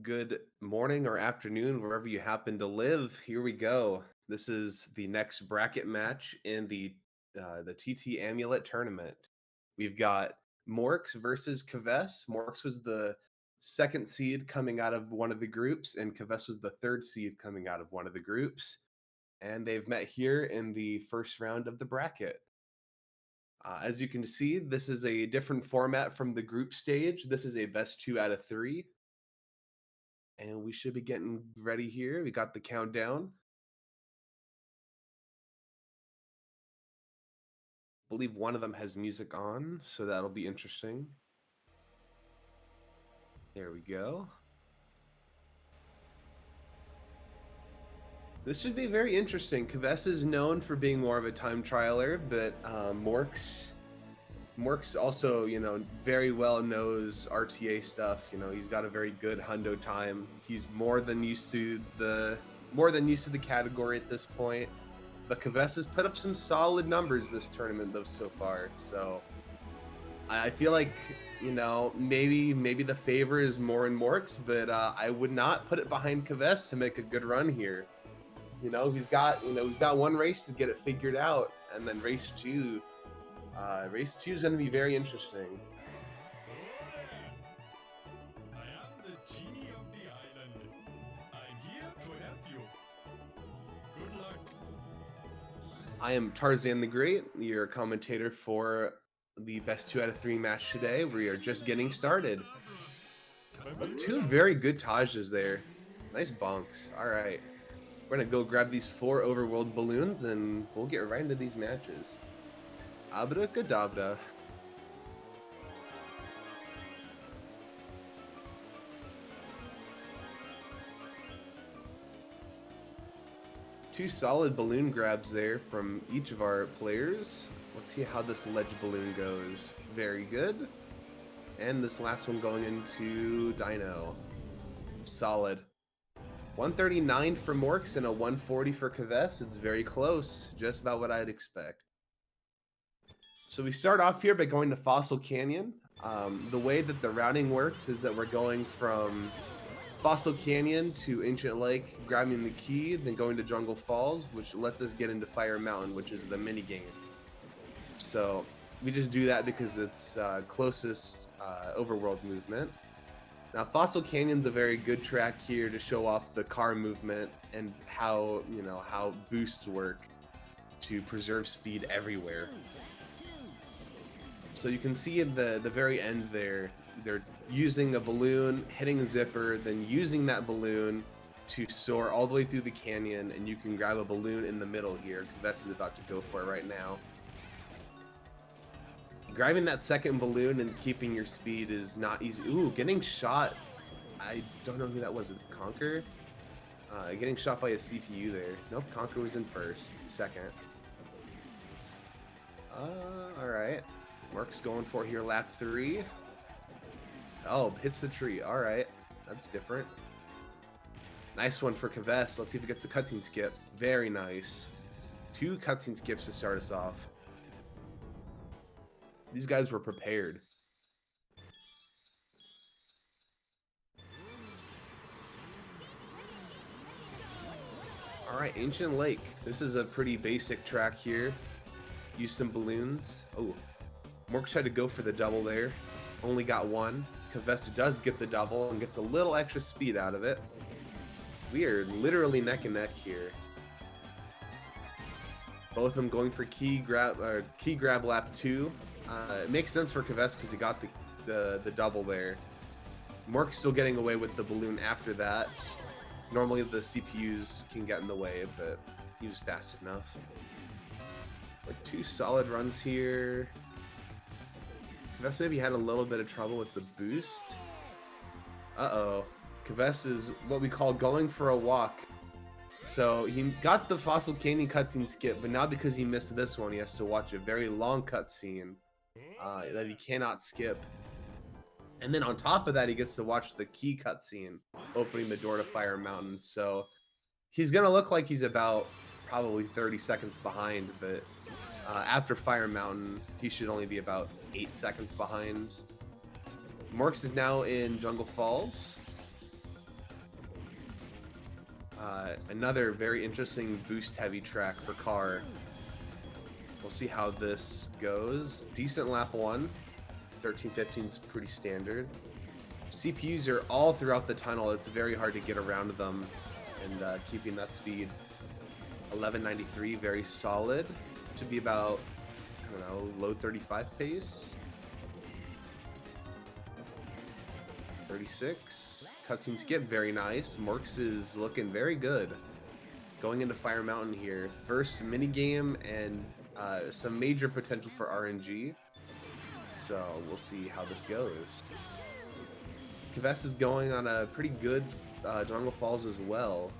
Good morning or afternoon, wherever you happen to live. Here we go. This is the next bracket match in the TT Amulet tournament. We've got MorKs versus Kvess. MorKs was the second seed coming out of one of the groups, and Kvess was the third seed coming out of one of the groups. And they've met here in the first round of the bracket. As you can see, this is a different format from the group stage. This is a best 2 out of 3. And we should be getting ready here. We got the countdown. I believe one of them has music on, so that'll be interesting. There we go. This should be very interesting. Kvess is known for being more of a time trialer, but MorKs also, very well knows RTA stuff. He's got a very good hundo time. He's more than used to the category at this point. But Kvess has put up some solid numbers this tournament though so far. So I feel like, maybe the favor is more in MorKs, but I would not put it behind Kvess to make a good run here. He's got one race to get it figured out, and then race two is going to be very interesting. I am the genie of the island. I'm here to help you. Good luck. I am Tarzan the Great, your commentator for the best 2 out of 3 match today. We are just getting started. Look, 2 very good Tajas there. Nice bonks. All right. We're going to go grab these 4 overworld balloons, and we'll get right into these matches. Abracadabra. Two solid balloon grabs there from each of our players. Let's see how this ledge balloon goes. Very good. And this last one going into Dino. Solid. 139 for MorKs and a 140 for Kvess. It's very close. Just about what I'd expect. So we start off here by going to Fossil Canyon. The way that the routing works is that we're going from Fossil Canyon to Ancient Lake, grabbing the key, then going to Jungle Falls, which lets us get into Fire Mountain, which is the mini game. So we just do that because it's closest overworld movement. Now Fossil Canyon's a very good track here to show off the car movement and how boosts work to preserve speed everywhere. So you can see at the very end there, they're using a balloon, hitting a zipper, then using that balloon to soar all the way through the canyon, and you can grab a balloon in the middle here. Kvess is about to go for it right now. Grabbing that second balloon and keeping your speed is not easy. Ooh, getting shot. I don't know who that was. Conquer? Getting shot by a CPU there. Nope, Conquer was in second. Alright. Mark's going for here, lap 3. Oh, hits the tree. Alright. That's different. Nice one for Kvess. Let's see if he gets the cutscene skip. Very nice. 2 cutscene skips to start us off. These guys were prepared. All right, Ancient Lake. This is a pretty basic track here. Use some balloons. Oh, MorKs tried to go for the double there. Only got 1. Kvess does get the double and gets a little extra speed out of it. We are literally neck and neck here. Both of them going for key grab lap 2. It makes sense for Kvess because he got the double there. MorKs still getting away with the balloon after that. Normally the CPUs can get in the way, but he was fast enough. It's like 2 solid runs here. Kvess maybe had a little bit of trouble with the boost. Uh-oh. Kvess is what we call going for a walk. So he got the Fossil Canyon cutscene skip, but now because he missed this one, he has to watch a very long cutscene that he cannot skip. And then on top of that, he gets to watch the key cutscene, opening the door to Fire Mountain. So he's going to look like he's about probably 30 seconds behind, but After Fire Mountain, he should only be about 8 seconds behind. MorKs is now in Jungle Falls. Another very interesting boost-heavy track for Car. We'll see how this goes. Decent lap 1. 13:15 is pretty standard. CPUs are all throughout the tunnel. It's very hard to get around them, and keeping that speed. 11:93, very solid. Should be about, I don't know, low 35 pace. 36. Cutscene skip, very nice. MorKs is looking very good. Going into Fire Mountain here. First minigame and some major potential for RNG. So we'll see how this goes. Kvess is going on a pretty good Jungle Falls as well.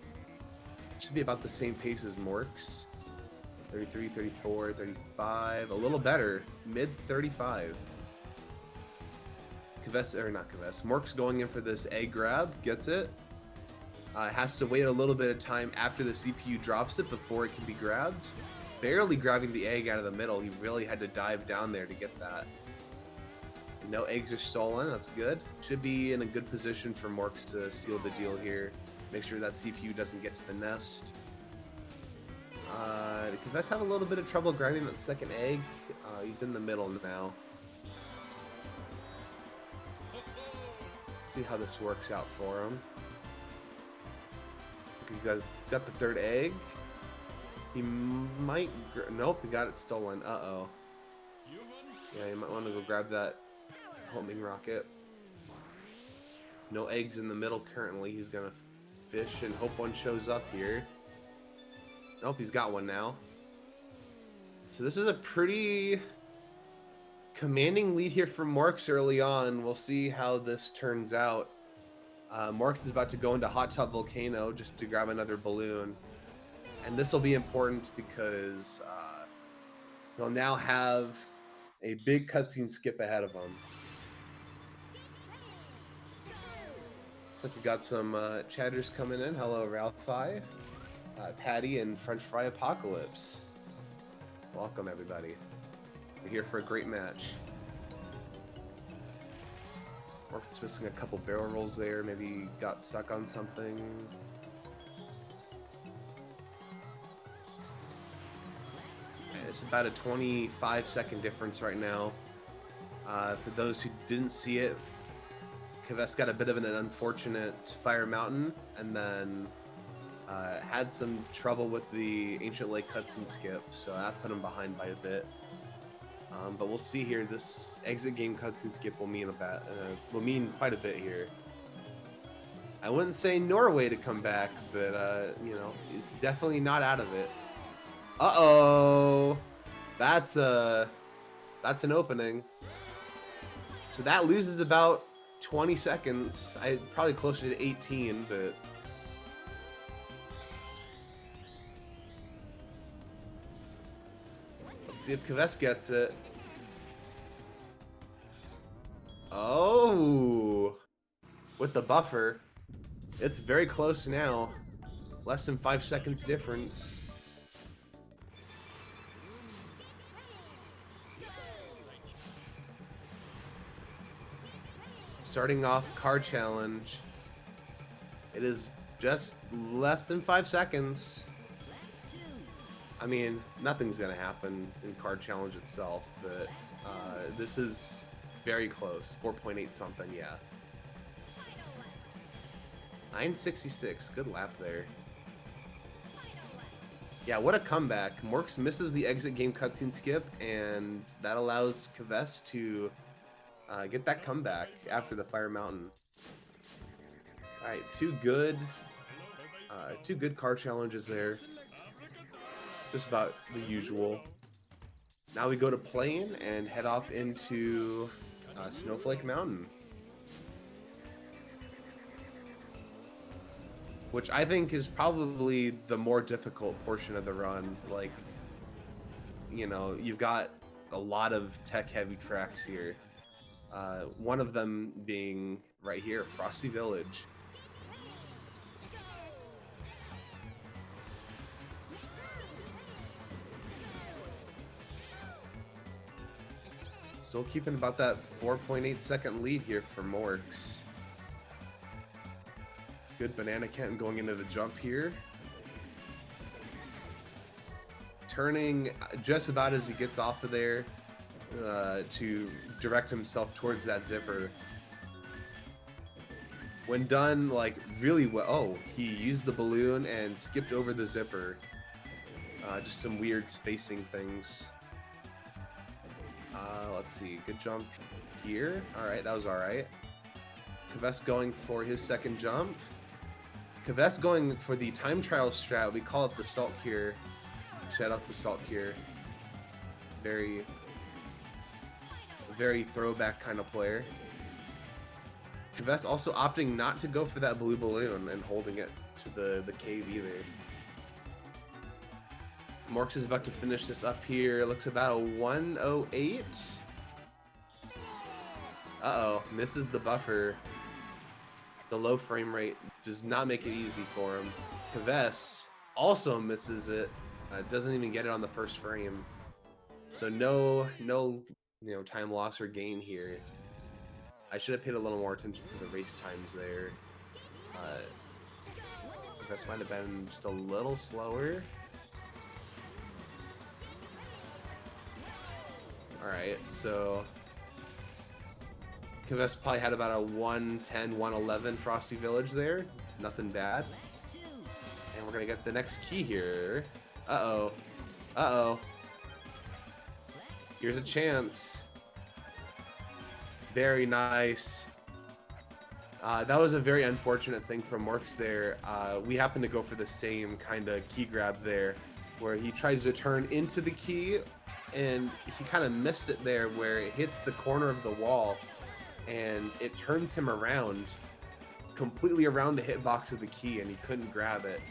Should be about the same pace as MorKs. 33, 34, 35. A little better. Mid 35. Kvess, or not Kvess, MorKs going in for this egg grab, gets it. Has to wait a little bit of time after the CPU drops it before it can be grabbed. Barely grabbing the egg out of the middle. He really had to dive down there to get that. No eggs are stolen, that's good. Should be in a good position for MorKs to seal the deal here. Make sure that CPU doesn't get to the nest. Kvess have a little bit of trouble grabbing that second egg. He's in the middle now. See how this works out for him. He's got the third egg. He might... Nope, he got it stolen. Uh-oh. Yeah, you might want to go grab that homing rocket. No eggs in the middle currently. He's gonna fish and hope one shows up here. Nope, he's got one now. So this is a pretty commanding lead here from MorKs early on. We'll see how this turns out. MorKs is about to go into Hot Tub Volcano just to grab another balloon. And this will be important because he'll now have a big cutscene skip ahead of him. Looks like we got some chatters coming in. Hello, Ralphie, Patty, and French Fry Apocalypse. Welcome, everybody. We're here for a great match. MorKs missing a couple barrel rolls there. Maybe got stuck on something. It's about a 25-second difference right now. For those who didn't see it, Kvess got a bit of an unfortunate Fire Mountain, and then had some trouble with the Ancient Lake cutscene skip, so that put him behind by a bit. But we'll see here. This exit game cutscene skip will mean quite a bit here. I wouldn't say Norway to come back, but you know, it's definitely not out of it. Uh-oh, that's an opening. So that loses about 20 seconds. Probably closer to 18, but let's see if Kvess gets it. Oh, with the buffer, it's very close now. Less than 5 seconds difference. Starting off car challenge. It is just less than 5 seconds. I mean, nothing's gonna happen in car challenge itself, but this is very close. 4.8 something, yeah. 9:66, good lap there. Yeah, what a comeback. MorKs misses the exit game cutscene skip, and that allows Kvess to get that comeback after the Fire Mountain. All right, two good car challenges there. Just about the usual. Now we go to Plane and head off into Snowflake Mountain, which I think is probably the more difficult portion of the run. Like, you know, you've got a lot of tech-heavy tracks here. One of them being right here, Frosty Village. Still keeping about that 4.8 second lead here for MorKs. Good banana cannon going into the jump here. Turning just about as he gets off of there to direct himself towards that zipper. When done, like, really well. Oh, he used the balloon and skipped over the zipper. Just some weird spacing things. Let's see. Good jump here. All right, that was all right. Kvess going for his second jump. Kvess going for the time trial strat. We call it the Salt Cure. Shout out to Salt Cure. Very throwback kind of player. Kvess also opting not to go for that blue balloon and holding it to the cave either. MorKs is about to finish this up here. Looks about a 108. Uh-oh, misses the buffer. The low frame rate does not make it easy for him. Kvess also misses it. Doesn't even get it on the first frame. So no time loss or gain here. I should have paid a little more attention to the race times there. Kvess might have been just a little slower. Alright, so Kvess probably had about a 110, 111 Frosty Village there. Nothing bad. And we're gonna get the next key here. Uh-oh. Uh-oh. Here's a chance. Very nice. That was a very unfortunate thing from MorKs there. We happened to go for the same kind of key grab there, where he tries to turn into the key, and he kind of missed it there where it hits the corner of the wall, and it turns him around, completely around the hitbox of the key, and he couldn't grab it.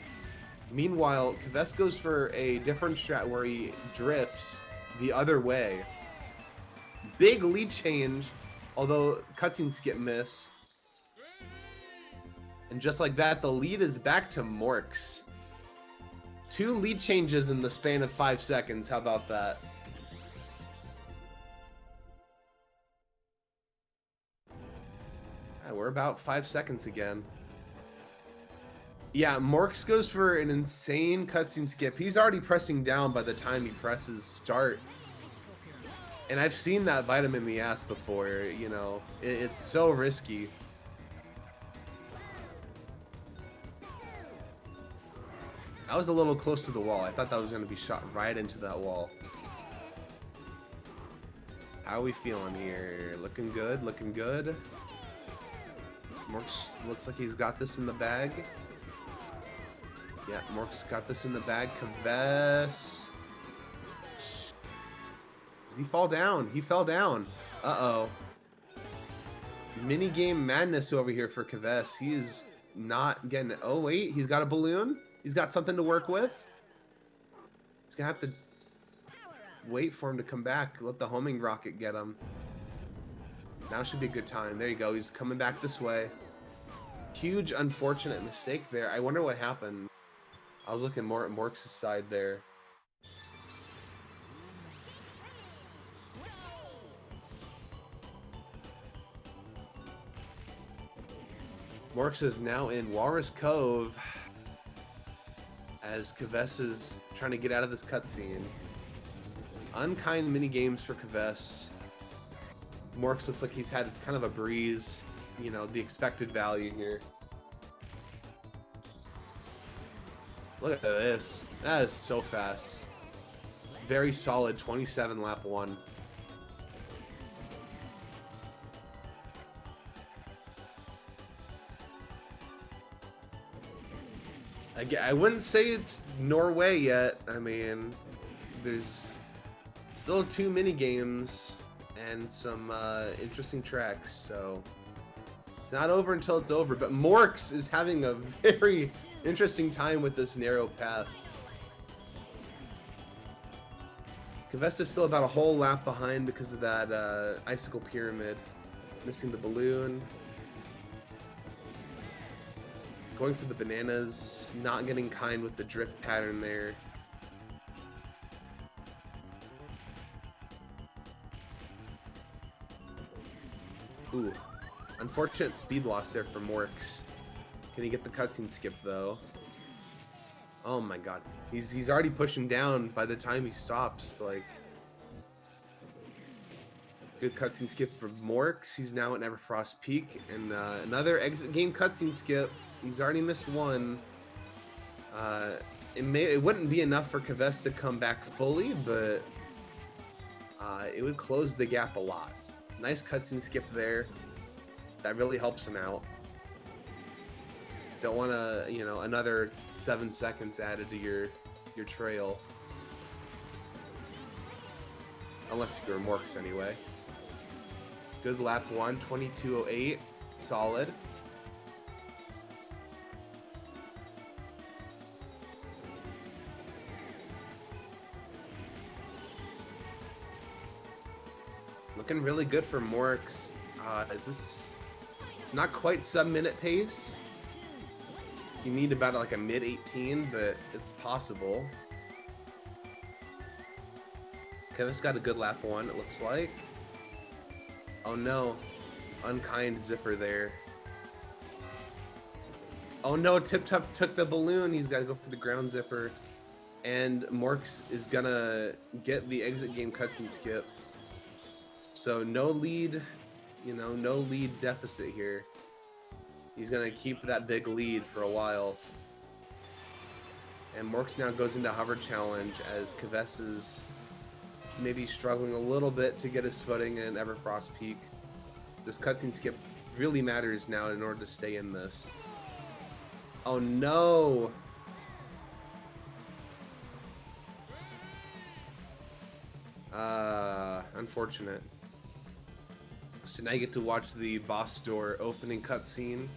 Meanwhile, Kvess goes for a different strat where he drifts the other way. Big lead change, although cutscene skip miss. And just like that, the lead is back to MorKs. 2 lead changes in the span of 5 seconds. How about that? We're about 5 seconds again. Yeah, MorKs goes for an insane cutscene skip. He's already pressing down by the time he presses start. And I've seen that bite him in the ass before, you know. It's so risky. I was a little close to the wall. I thought that was going to be shot right into that wall. How are we feeling here? Looking good, looking good. MorKs looks like he's got this in the bag. Yeah, MorKs got this in the bag. Kvess. Did he fall down? He fell down. Uh-oh. Minigame madness over here for Kvess. He is not getting it. Oh, wait. He's got a balloon. He's got something to work with. He's going to have to wait for him to come back. Let the homing rocket get him. Now should be a good time. There you go. He's coming back this way. Huge unfortunate mistake there. I wonder what happened. I was looking more at MorKs' side there. MorKs is now in Walrus Cove as Kvess is trying to get out of this cutscene. Unkind mini games for Kvess. MorKs looks like he's had kind of a breeze, you know, the expected value here. Look at this. That is so fast. Very solid 27 lap 1. I wouldn't say it's Norway yet. I mean, there's still 2 mini games and some interesting tracks, so it's not over until it's over. But MorKs is having a very interesting time with this narrow path. Kvess is still about a whole lap behind because of that icicle pyramid. Missing the balloon. Going for the bananas, not getting kind with the drift pattern there. Ooh, unfortunate speed loss there for MorKs. Can he get the cutscene skip though? Oh my god, he's already pushing down by the time he stops. Like, good cutscene skip for MorKs. He's now at Everfrost Peak, and another exit game cutscene skip. He's already missed one. It wouldn't be enough for Kvess to come back fully, but it would close the gap a lot. Nice cutscene skip there. That really helps him out. Don't want to, you know, another 7 seconds added to your trail. Unless you're MorKs anyway. Good lap 1, 22:08. Solid. Looking really good for MorKs. Is this not quite sub-minute pace? You need about like a mid-18, but it's possible. Kvess got a good lap 1, it looks like. Oh no, unkind zipper there. Oh no, Tip Top took the balloon. He's got to go for the ground zipper. And MorKs is gonna get the exit game cutscene skip. So no lead, you know, no lead deficit here. He's gonna keep that big lead for a while. And MorKs now goes into hover challenge as Kvess is maybe struggling a little bit to get his footing in Everfrost Peak. This cutscene skip really matters now in order to stay in this. Oh no! Unfortunate. So now you get to watch the boss door opening cutscene.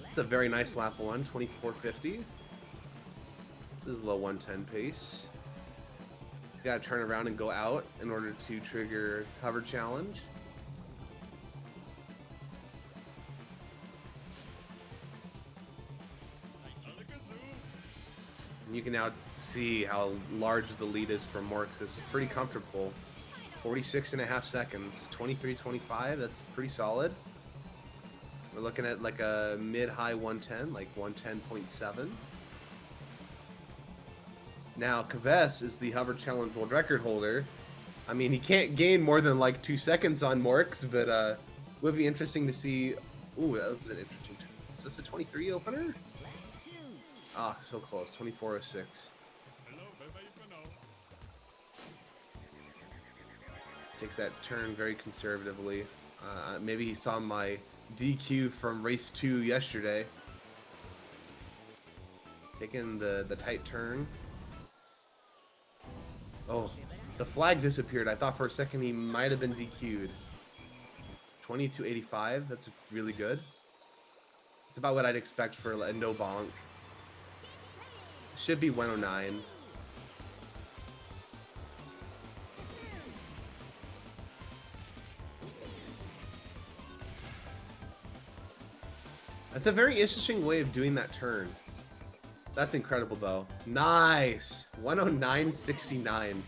It's a very nice lap 1, 24:50. This is low 110 pace. He's got to turn around and go out in order to trigger hover challenge. And you can now see how large the lead is for MorKs. It's pretty comfortable. 46.5 seconds, 23:25. That's pretty solid. We're looking at like a mid-high 110, like 110.7. Now, Kvess is the hover challenge world record holder. I mean, he can't gain more than like 2 seconds on MorKs, but would be interesting to see. Ooh, that was an interesting. Is this a 23 opener? Ah, so close. 24:06. Takes that turn very conservatively. Maybe he saw my DQ from race 2 yesterday. Taking the tight turn. Oh, the flag disappeared. I thought for a second he might have been DQ'd. 22:85. That's really good. It's about what I'd expect for a no bonk. Should be 109. That's a very interesting way of doing that turn. That's incredible, though. Nice! 109.69.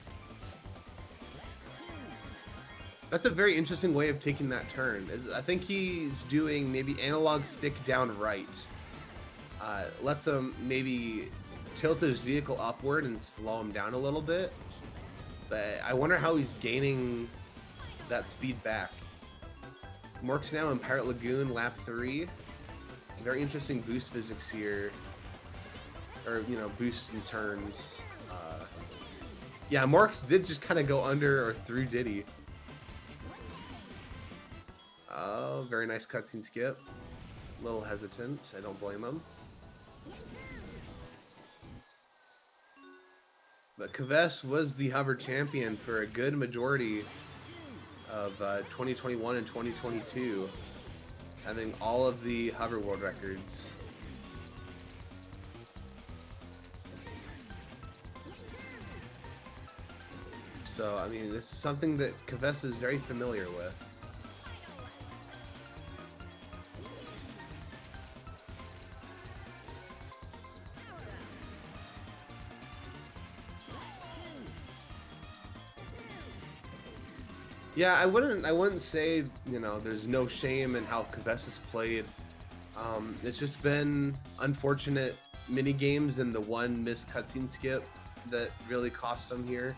That's a very interesting way of taking that turn. I think he's doing maybe analog stick down right. Lets him maybe tilt his vehicle upward and slow him down a little bit. But I wonder how he's gaining that speed back. MorKs now in Pirate Lagoon, lap 3. Very interesting boost physics here. Or, you know, boosts and turns. Yeah, MorKs did just kind of go under or through Diddy. Oh, very nice cutscene skip. A little hesitant. I don't blame him. But Kvess was the hover champion for a good majority of 2021 and 2022, having all of the hover world records. So, I mean, this is something that Kvess is very familiar with. Yeah, I wouldn't say, you know, there's no shame in how Kvess has played. It's just been unfortunate mini games and the one missed cutscene skip that really cost him here.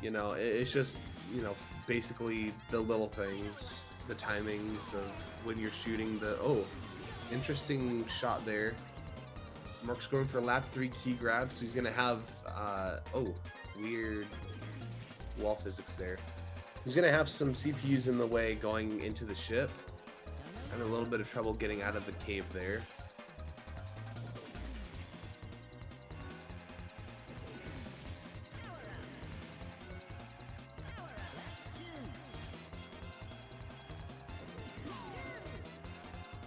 You know, it's just, you know, basically the little things, the timings of when you're shooting the, oh, interesting shot there. Mark's going for lap 3 key grab, so he's gonna have, oh, weird wall physics there. He's gonna have some CPUs in the way going into the ship. Having a little bit of trouble getting out of the cave there.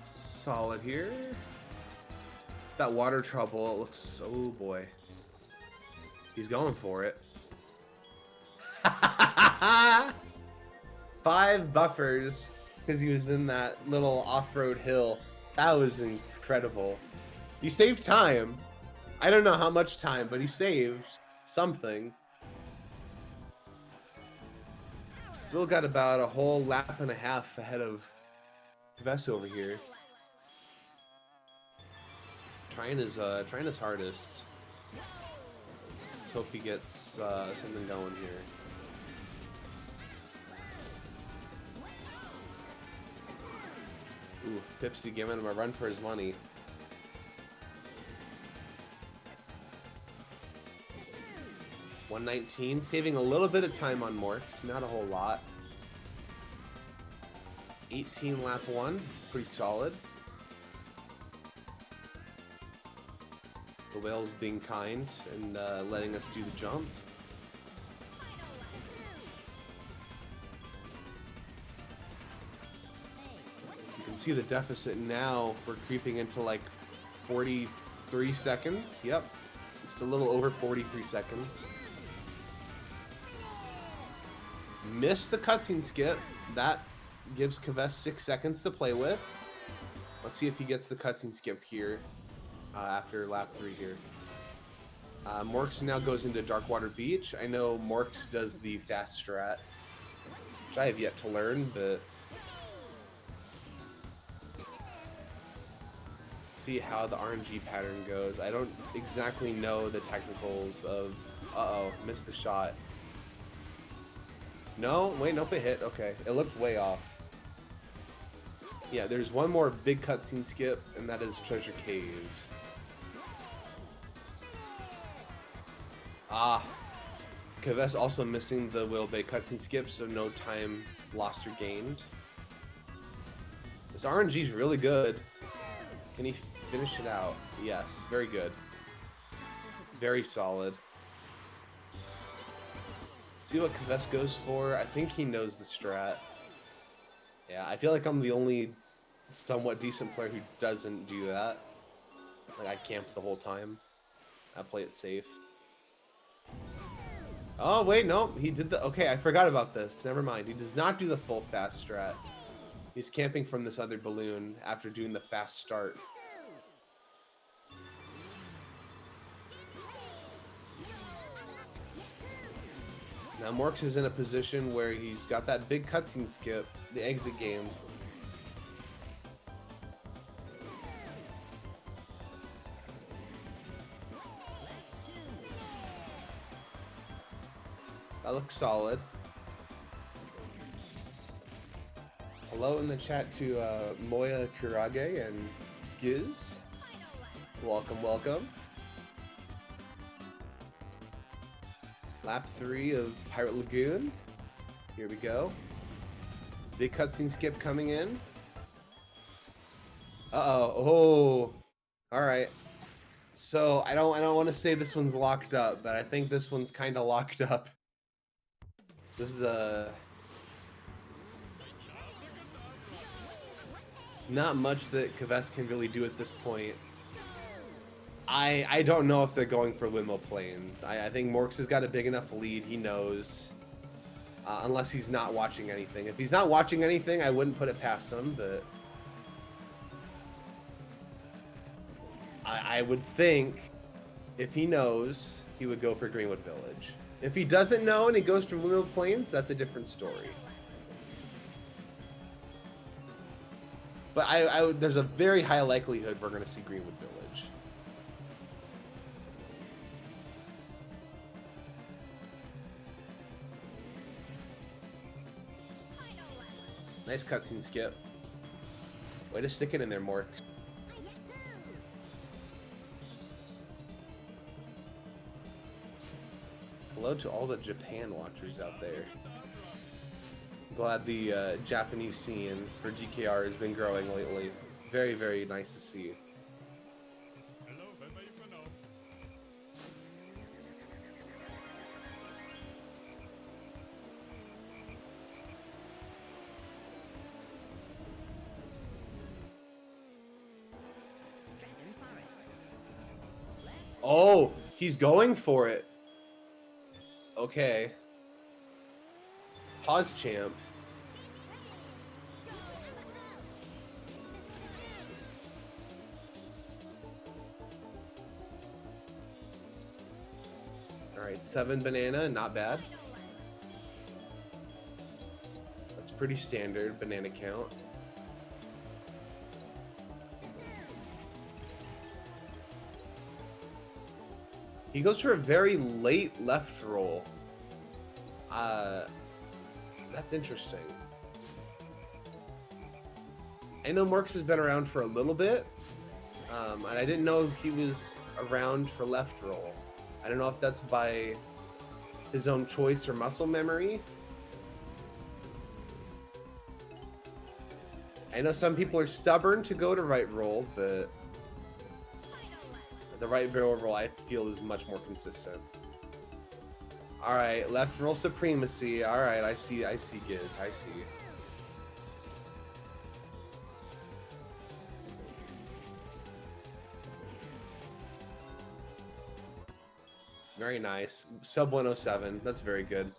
Solid here. That water trouble, it looks so, oh boy. He's going for it. 5 buffers because he was in that little off-road hill. That was incredible. He saved time. I don't know how much time, but he saved something. Still got about a whole lap and a half ahead of Kvess over here. Trying his hardest. Let's hope he gets something going here. Ooh, Pipsy giving him a run for his money. $119, saving a little bit of time on MorKs, not a whole lot. 18 lap 1, it's pretty solid. The whale's being kind and letting us do the jump. You can see the deficit now. We're creeping into like 43 seconds. Yep, just a little over 43 seconds. Missed the cutscene skip. That gives Kvess 6 seconds to play with. Let's see if he gets the cutscene skip here. After lap 3 here. MorKs now goes into Darkwater Beach. I know MorKs does the fast strat, which I have yet to learn, but let's see how the RNG pattern goes. I don't exactly know the technicals of... Uh-oh, missed the shot. No, wait, nope, it hit. Okay, it looked way off. Yeah, there's one more big cutscene skip, and that is Treasure Caves. Ah, Kvess also missing the Whale Bay cutscene skip, so no time lost or gained. This RNG is really good. Can he finish it out? Yes, very good. Very solid. See what Kvess goes for. I think he knows the strat. Yeah, I feel like I'm the only somewhat decent player who doesn't do that. Like, I camp the whole time. I play it safe. Oh, wait, no. He did the... Okay, I forgot about this. Never mind. He does not do the full fast strat. He's camping from this other balloon after doing the fast start. Now, MorKs is in a position where he's got that big cutscene skip, the exit game. That looks solid. Hello in the chat to Moya Kurage and Giz. Welcome, welcome. Lap 3 of Pirate Lagoon. Here we go. Big cutscene skip coming in. Uh-oh. Oh. Alright. So I don't want to say this one's locked up, but I think this one's kinda locked up. This is not much that Kvess can really do at this point. I don't know if they're going for limo planes. I think MorKs has got a big enough lead. He knows. Unless he's not watching anything. If he's not watching anything, I wouldn't put it past him, but... I would think if he knows, he would go for Greenwood Village. If he doesn't know and he goes to Windmill Plains, that's a different story. But there's a very high likelihood we're going to see Greenwood Village. Nice cutscene skip. Way to stick it in there, MorKs. Hello to all the Japan watchers out there. Glad the Japanese scene for DKR has been growing lately. Very, very nice to see. Hello, vem är uppe nu? Oh, he's going for it. Okay. Pause champ. Alright, 7 banana, not bad. That's pretty standard banana count. He goes for a very late left roll. That's interesting. I know MorKs has been around for a little bit, and I didn't know he was around for left roll. I don't know if that's by his own choice or muscle memory. I know some people are stubborn to go to right roll, but the right barrel roll I feel is much more consistent. Alright, left roll supremacy. Alright, I see Giz. I see. Very nice. Sub 107. That's very good.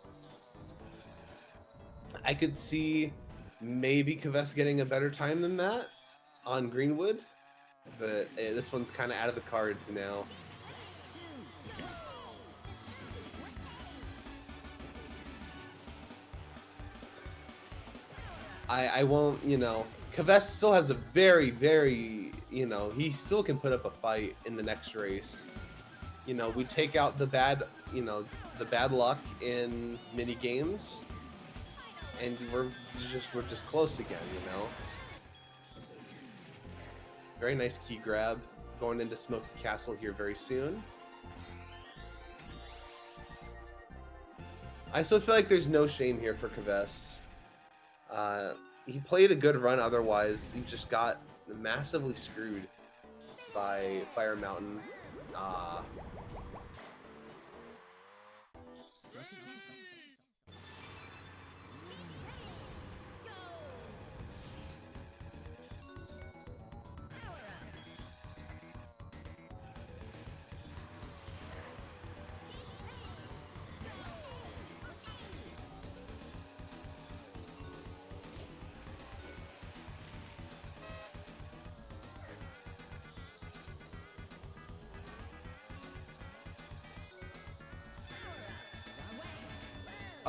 I could see maybe Kvess getting a better time than that on Greenwood. But this one's kind of out of the cards now. I won't, you know, Kvess still has a very, very, you know, he still can put up a fight in the next race. You know, we take out the bad, you know, the bad luck in mini games, and we're just close again, you know. Very nice key grab. Going into Smoky Castle here very soon. I still feel like there's no shame here for Kvess. He played a good run otherwise. He just got massively screwed by Fire Mountain.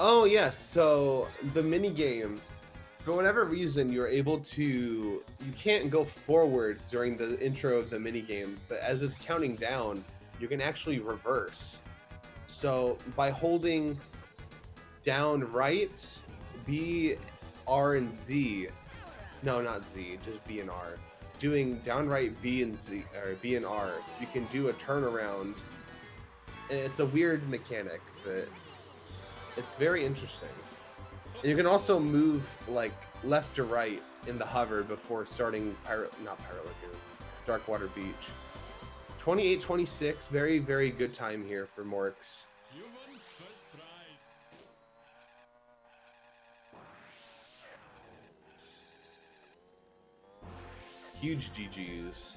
Oh yes, so the mini game, for whatever reason, you're able to, you can't go forward during the intro of the mini game, but as it's counting down, you can actually reverse. So by holding down right, B, R, and Z, no, not Z, just B and R. Doing down right B and Z, or B and R, you can do a turnaround. It's a weird mechanic, but it's very interesting. And you can also move like left to right in the hover before starting Pirate Lagoon, Darkwater Beach. 28-26, very, very good time here for MorKs. Human first pride. Huge GGs.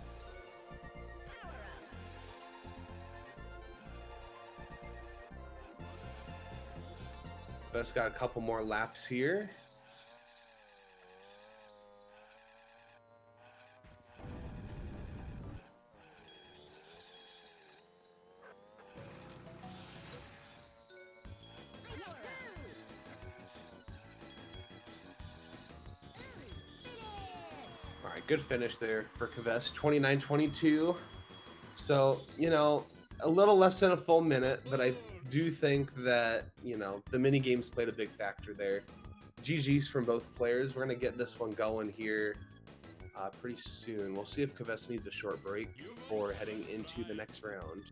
Best got a couple more laps here. Good finish there for Kvess, 29-22. So, you know, a little less than a full minute, but I do think that, you know, the mini games played a big factor there. GG's from both players. We're going to get this one going here pretty soon. We'll see if Kvess needs a short break before heading into the next round.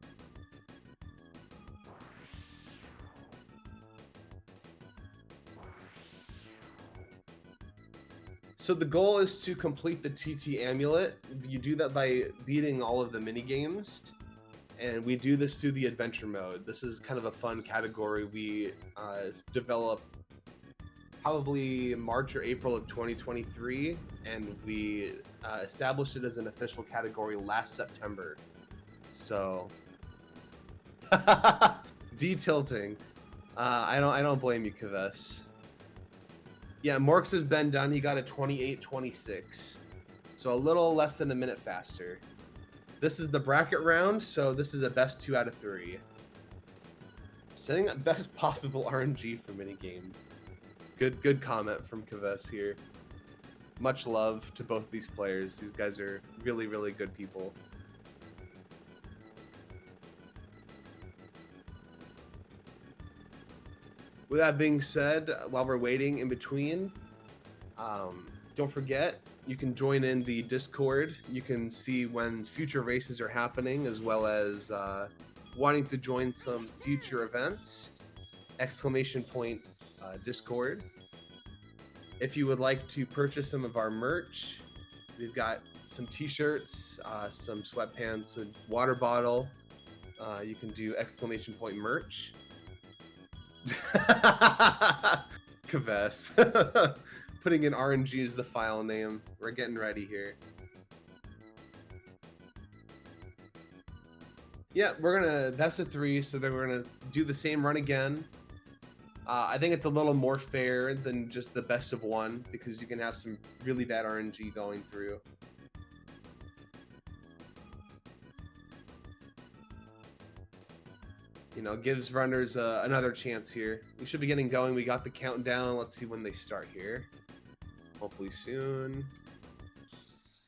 So the goal is to complete the TT Amulet. You do that by beating all of the mini games, and we do this through the adventure mode. This is kind of a fun category we developed probably March or April of 2023, and we established it as an official category last September. So detilting. I don't blame you, Kvess. Yeah, MorKs has been done. He got a 28-26. So a little less than a minute faster. This is the bracket round, so this is a best 2 out of 3. Setting up best possible RNG for minigame. Good comment from Kvess here. Much love to both these players. These guys are really, really good people. With that being said, while we're waiting in between, don't forget, you can join in the Discord. You can see when future races are happening, as well as wanting to join some future events. ! Discord. If you would like to purchase some of our merch, we've got some t-shirts, some sweatpants, a water bottle. You can do ! Merch. Kvess. Putting in RNG as the file name. We're getting ready here. Yeah, we're gonna best of 3, so then we're gonna do the same run again. I think it's a little more fair than just the best of 1, because you can have some really bad RNG going through. You know, gives runners another chance here. We should be getting going. We got the countdown. Let's see when they start here. Hopefully soon.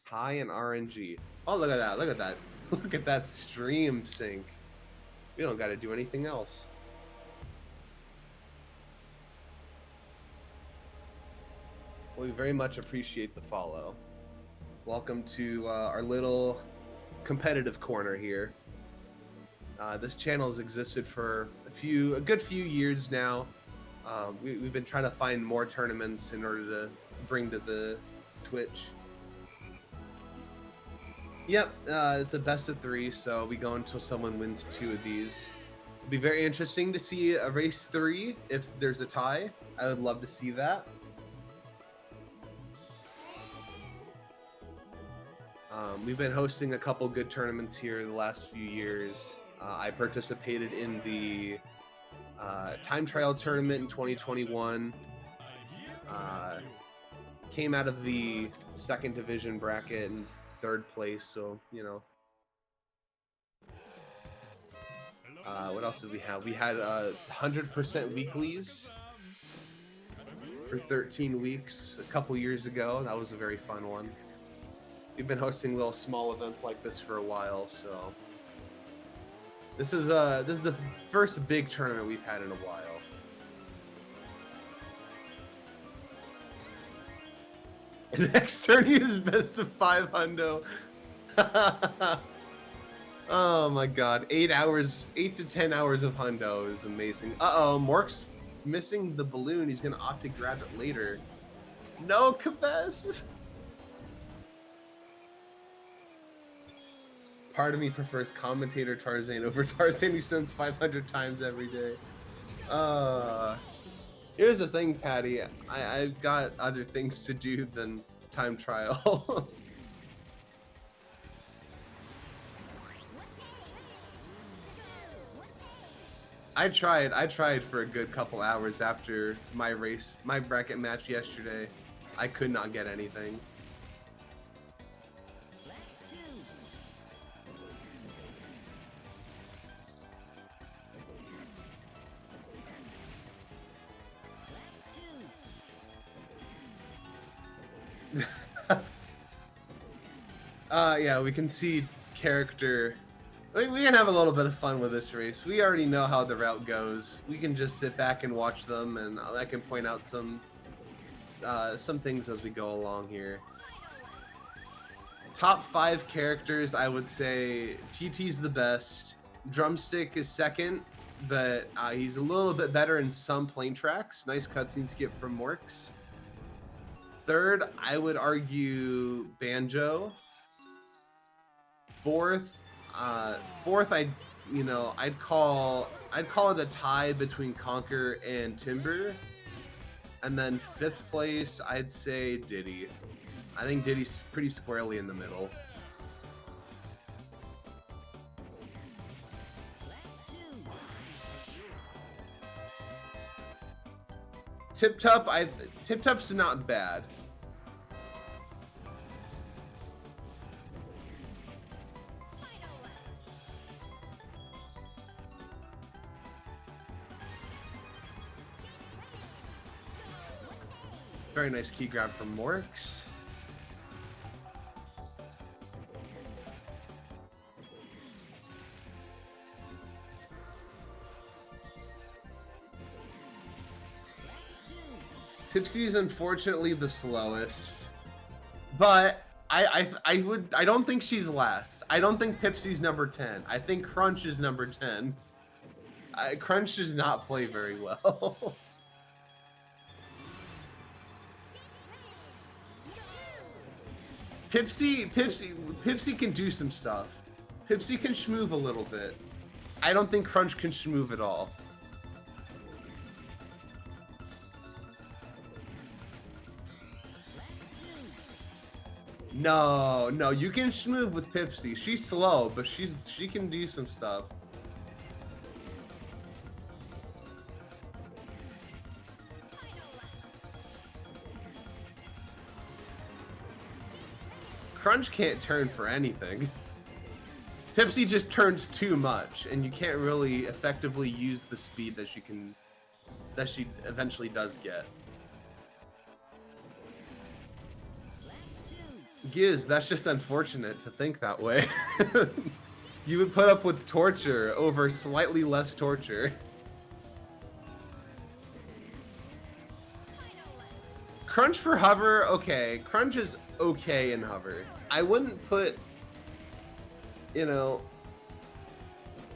High in RNG. Oh, look at that. Look at that. Look at that stream sync. We don't got to do anything else. We very much appreciate the follow. Welcome to our little competitive corner here. This channel has existed for a good few years now. We've been trying to find more tournaments in order to bring to the Twitch. Yep, it's a best of 3, so we go until someone wins 2 of these. It'll be very interesting to see a race 3 if there's a tie. I would love to see that. We've been hosting a couple good tournaments here the last few years. I participated in the time trial tournament in 2021. Came out of the 2nd division bracket in 3rd place, so, you know. What else did we have? We had 100% weeklies for 13 weeks a couple years ago. That was a very fun one. We've been hosting little small events like this for a while, so this is the first big tournament we've had in a while. The next tourney is best of 5 hundo. Oh my god, 8 to 10 hours of hundo is amazing. Uh-oh, MorKs missing the balloon. He's gonna opt to grab it later. No, Kvess! Part of me prefers commentator Tarzan over Tarzan who sends 500 times every day. Here's the thing, Patty. I've got other things to do than time trial. I tried for a good couple hours after my bracket match yesterday. I could not get anything. Yeah, we can see character. We can have a little bit of fun with this race. We already know how the route goes. We can just sit back and watch them, and I can point out some things as we go along here. Top 5 characters, I would say TT's the best. Drumstick is second, but he's a little bit better in some plane tracks. Nice cutscene skip from MorKs. Third, I would argue Banjo. Fourth, I'd call it a tie between Conquer and Timber. And then 5th place, I'd say Diddy. I think Diddy's pretty squarely in the middle. Tip Tup's not bad. Very nice key grab from MorKs. Tipsy is unfortunately the slowest, but I don't think she's last. I don't think Pipsy's number 10. I think Crunch is number 10. Crunch does not play very well. Pipsy can do some stuff. Pipsy can schmoove a little bit. I don't think Crunch can schmoove at all. No, you can schmoove with Pipsy. She's slow, but she can do some stuff. Crunch can't turn for anything. Pipsy just turns too much, and you can't really effectively use the speed that she eventually does get. Giz, that's just unfortunate to think that way. You would put up with torture over slightly less torture. Crunch for hover, okay. Crunch is okay in hover. I wouldn't put,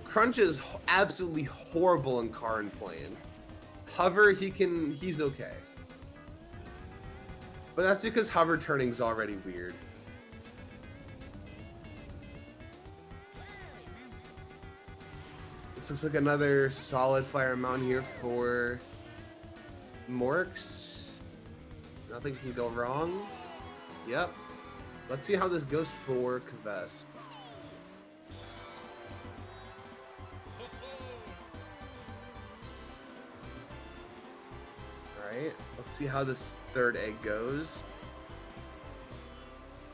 Crunch is absolutely horrible in car and plane. Hover, he's okay. But that's because hover turning's already weird. This looks like another solid fire amount here for MorKs. Nothing can go wrong. Yep. Let's see how this goes for Kvess. Alright, let's see how this third egg goes.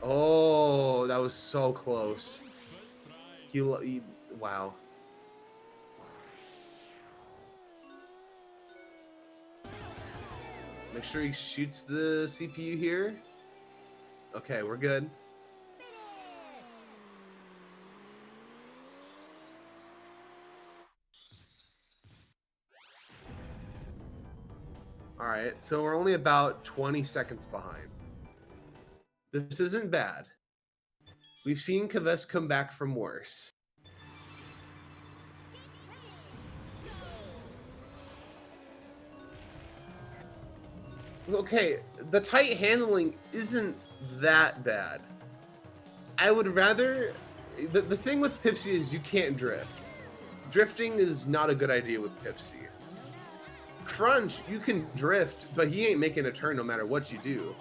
Oh, that was so close. Wow. Make sure he shoots the CPU here. Okay, we're good. Alright, so we're only about 20 seconds behind. This isn't bad. We've seen Kvess come back from worse. Okay, the tight handling isn't that bad. I would rather... The thing with Pipsy is you can't drift. Drifting is not a good idea with Pipsy. Crunch, you can drift, but he ain't making a turn no matter what you do.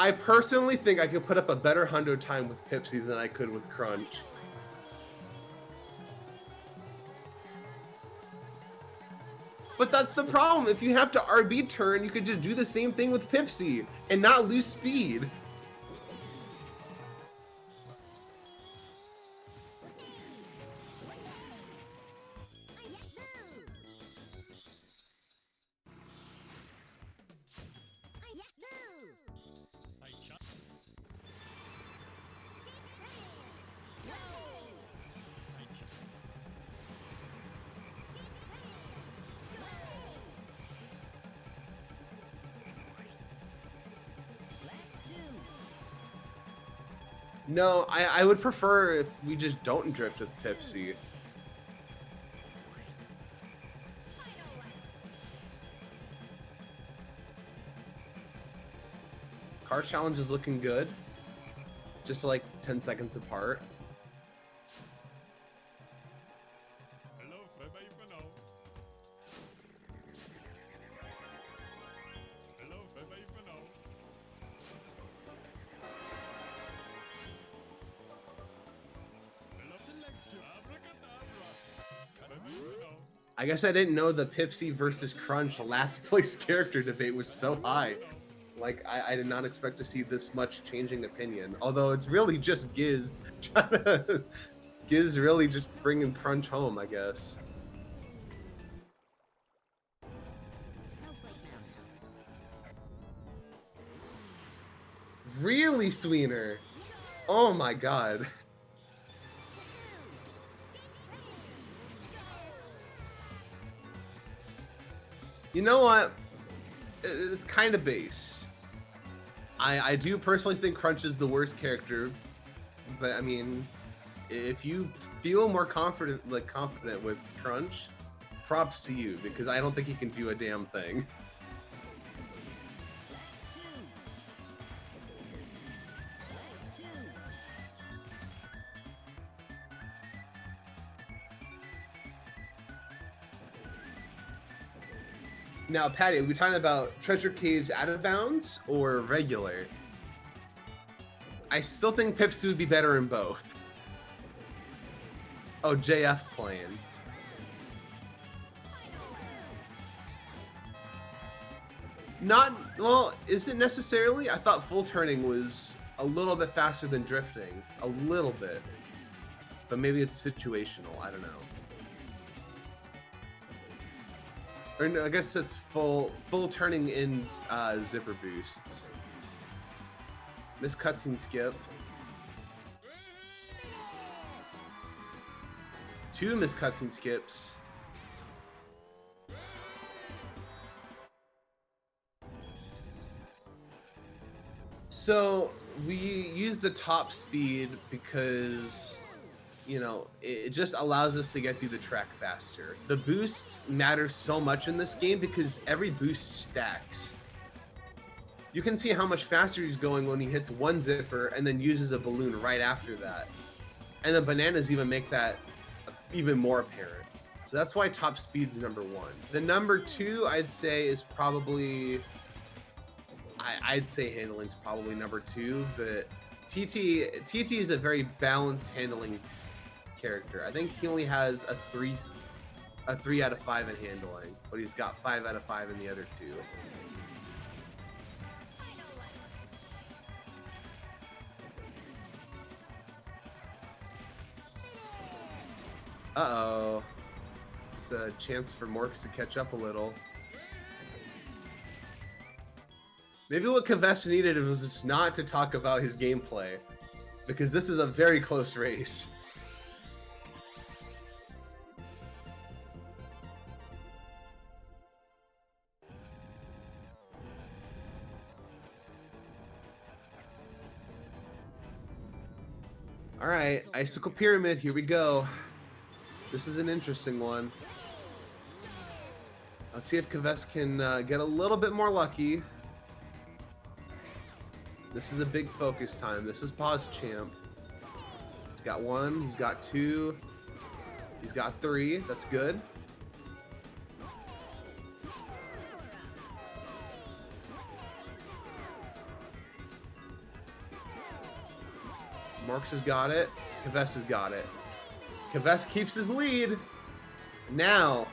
I personally think I could put up a better hundo time with Pipsy than I could with Crunch. But that's the problem. If you have to RB turn, you could just do the same thing with Pipsy and not lose speed. No, I would prefer if we just don't drift with Pipsy. Car challenge is looking good. Just like 10 seconds apart. Hello, bye-bye for now. Hello, bye-bye for now. Hello, selection. Abracadabra. Bye-bye for now. I guess I didn't know the Pipsy versus Crunch last place character debate was so high. Like, I did not expect to see this much changing opinion. Although it's really just Giz trying to... Giz really just bringing Crunch home, I guess. Really, Sweener? Oh my god. You know what? It's kind of based. I do personally think Crunch is the worst character, but I mean, if you feel more confident with Crunch, props to you, because I don't think he can do a damn thing. Now, Patty, are we talking about Treasure Caves out of bounds or regular? I still think Pipsy would be better in both. Oh, JF playing. Not, well, is it necessarily? I thought full turning was a little bit faster than drifting. A little bit. But maybe it's situational, I don't know. Or no, I guess it's full turning in zipper boosts. Miss cutscene skip. 2 miss cutscene skips. So we use the top speed because, you know, it just allows us to get through the track faster. The boost matters so much in this game because every boost stacks. You can see how much faster he's going when he hits one zipper and then uses a balloon right after that. And the bananas even make that even more apparent. So that's why top speed's number 1. The number 2, I'd say, is probably... I'd say handling's probably number 2, but TT is a very balanced handling character. I think he only has a 3 out of 5 in handling, but he's got 5 out of 5 in the other 2. Uh-oh. It's a chance for MorKs to catch up a little. Maybe what Kvess needed was just not to talk about his gameplay, because this is a very close race. Alright, Icicle Pyramid, here we go. This is an interesting one. Let's see if Kvess can get a little bit more lucky. This is a big focus time. This is Pause Champ. He's got 1, he's got 2, he's got 3. That's good. MorKs has got it. Kvess has got it. Kvess keeps his lead. Now,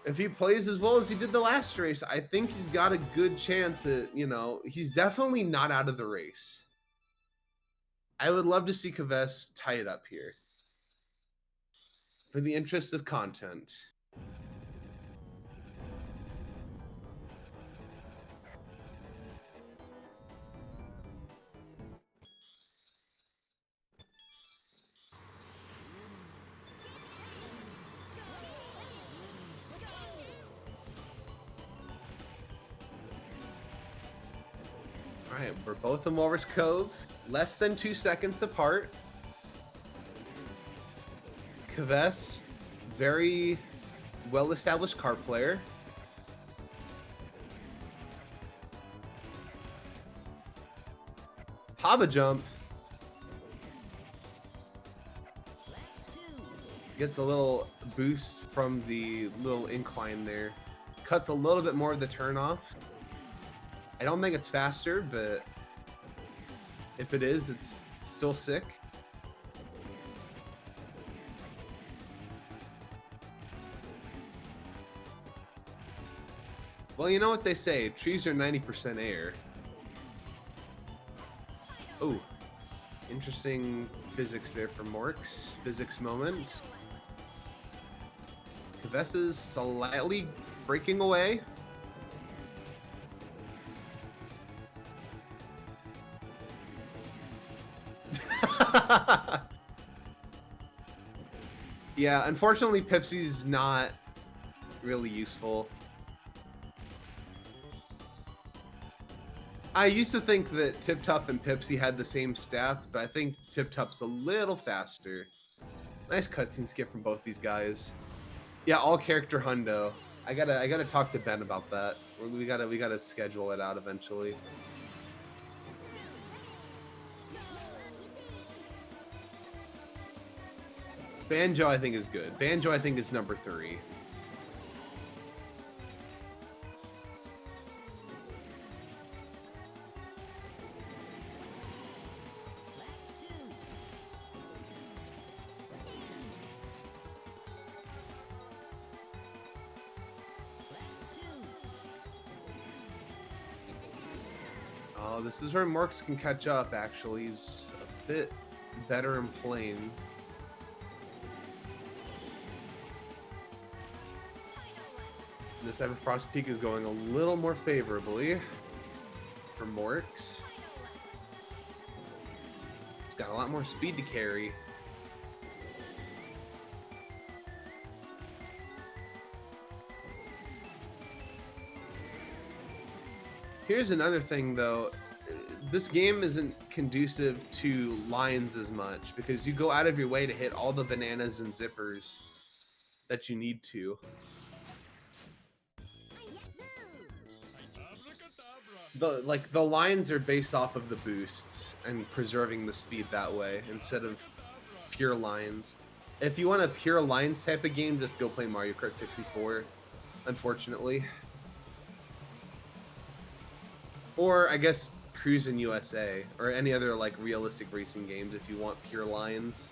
If he plays as well as he did the last race, I think he's got a good chance at, you know, he's definitely not out of the race. I would love to see Kvess tie it up here. For the interest of content. All right, we're both in Walrus Cove, less than 2 seconds apart. Kvess, very well-established car player. Haba jump. Gets a little boost from the little incline there. Cuts a little bit more of the turn off. I don't think it's faster, but if it is, it's still sick. Well, you know what they say, trees are 90% air. Oh, interesting physics there for MorKs. Physics moment. Kvess is slightly breaking away. Yeah, unfortunately, Pipsy's not really useful. I used to think that Tip Top and Pipsy had the same stats, but I think Tip Top's a little faster. Nice cutscene skip from both these guys. Yeah, all character hundo. I gotta talk to Ben about that. We gotta schedule it out eventually. Banjo, I think, is good. Banjo, I think, is number 3. Oh, this is where MorKs can catch up, actually. He's a bit better in plane. This Everfrost Peak is going a little more favorably for MorKs. It's got a lot more speed to carry. Here's another thing, though. This game isn't conducive to lines as much because you go out of your way to hit all the bananas and zippers that you need to. The lines are based off of the boosts and preserving the speed that way instead of pure lines. If you want a pure lines type of game, just go play Mario Kart 64, unfortunately. Or I guess Cruisin' USA or any other like realistic racing games if you want pure lines.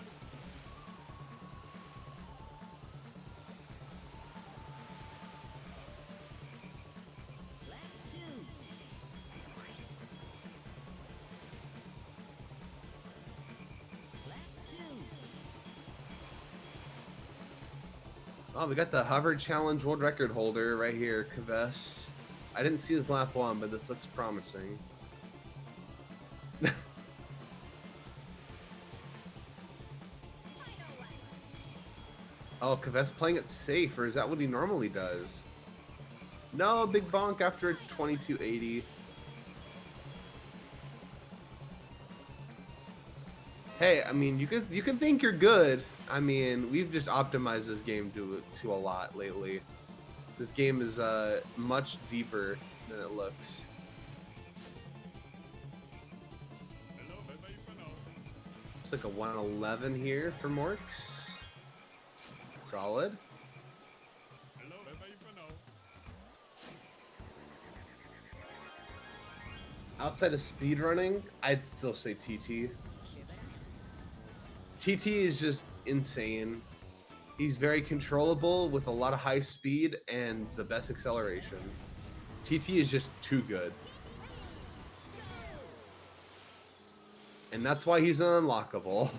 Oh, we got the Hover Challenge World Record holder right here, Kvess. I didn't see his lap 1, but this looks promising. Oh, Kvess playing it safe, or is that what he normally does? No, big bonk after a 2280. Hey, I mean, you can think you're good. I mean, we've just optimized this game to a lot lately. This game is much deeper than it looks. It's like a 111 here for MorKs. Solid. Outside of speedrunning, I'd still say TT. TT is just insane. He's very controllable with a lot of high speed and the best acceleration. TT is just too good. And that's why he's an unlockable.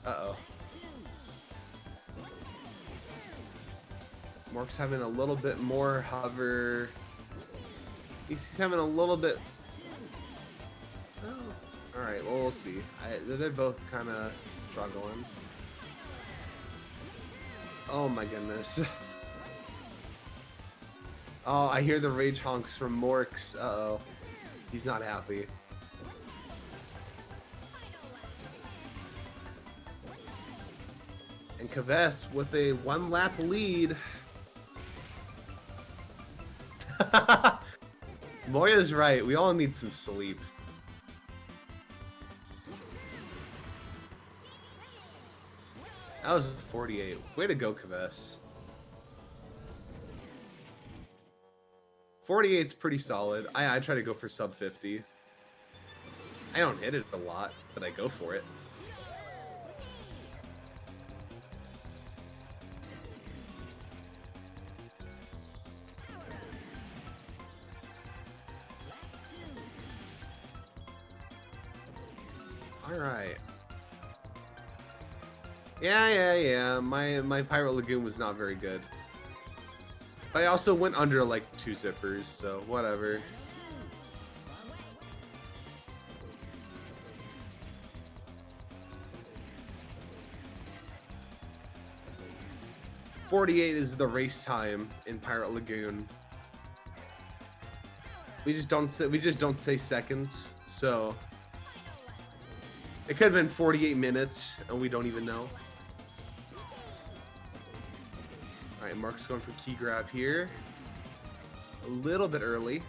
Uh-oh. MorKs having a little bit more hover. He's having a little bit... Oh. Alright, well, we'll see. They're both kind of struggling. Oh my goodness. Oh, I hear the rage honks from MorKs. Uh-oh. He's not happy. And Kvess with a 1-lap lead. Moya's right. We all need some sleep. That was 48. Way to go, Kvess. 48's pretty solid. I try to go for sub 50. I don't hit it a lot, but I go for it. Alright. Yeah. My Pirate Lagoon was not very good. But I also went under like 2 zippers, so whatever. .48 is the race time in Pirate Lagoon. We just don't say seconds, so it could have been 48 minutes, and we don't even know. Alright, Mark's going for key grab here. A little bit early.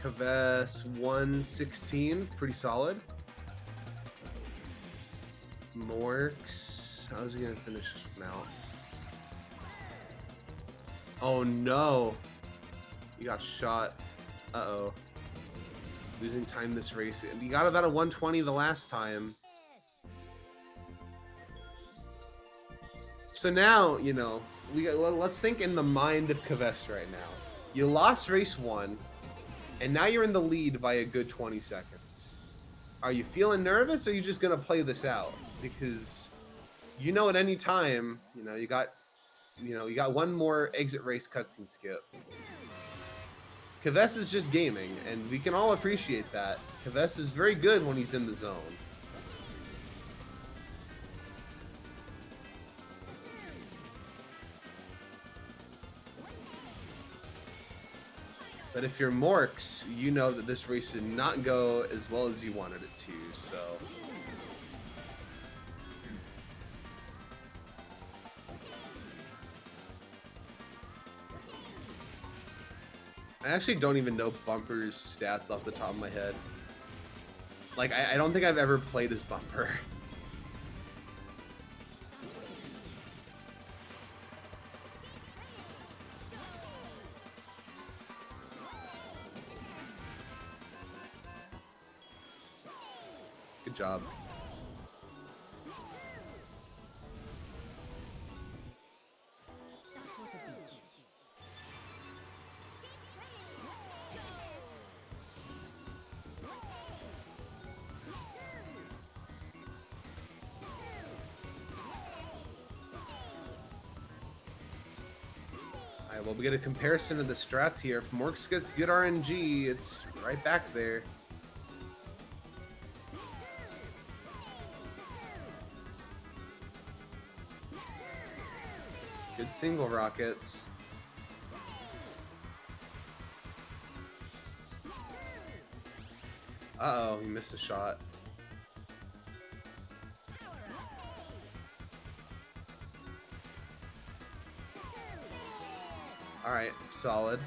Kvess 116, pretty solid. MorKs, how's he gonna finish now? Oh no! He got shot. Uh-oh. Losing time this race. He got about a 120 the last time. So now, you know, let's think in the mind of Kvess right now. You lost race 1, and now you're in the lead by a good 20 seconds. Are you feeling nervous, or are you just gonna play this out? Because you know at any time, you got one more exit race cutscene skip. Kvess is just gaming, and we can all appreciate that. Kvess is very good when he's in the zone. But if you're MorKs, you know that this race did not go as well as you wanted it to, so... I actually don't even know Bumper's stats off the top of my head. Like, I don't think I've ever played as Bumper. Good job. Alright, well, we get a comparison of the strats here. If MorKs gets good RNG, it's right back there. Good single rockets. Uh-oh, he missed a shot. Alright, solid.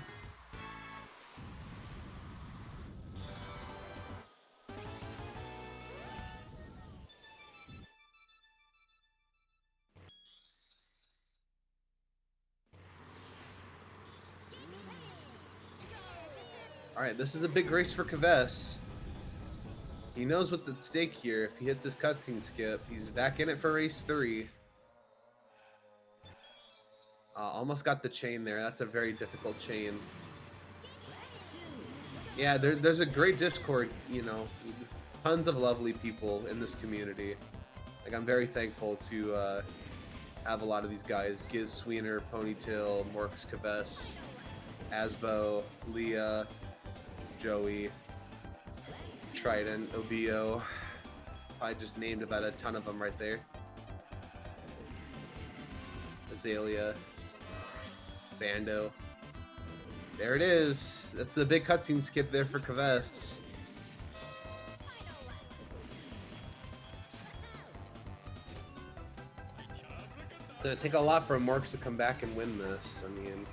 Alright, this is a big race for Kvess. He knows what's at stake here. If he hits his cutscene skip, he's back in it for race 3. Almost got the chain there. That's a very difficult chain. Yeah, there's a great Discord, you know, tons of lovely people in this community. Like, I'm very thankful to have a lot of these guys. Giz, Sweener, Ponytail, MorKs, Kvess, Asbo, Leah, Joey, Trident, Obio. I just named about a ton of them right there. Azalea, Bando. There it is. That's the big cutscene skip there for Kvess. It's gonna take a lot for MorKs to come back and win this. I mean,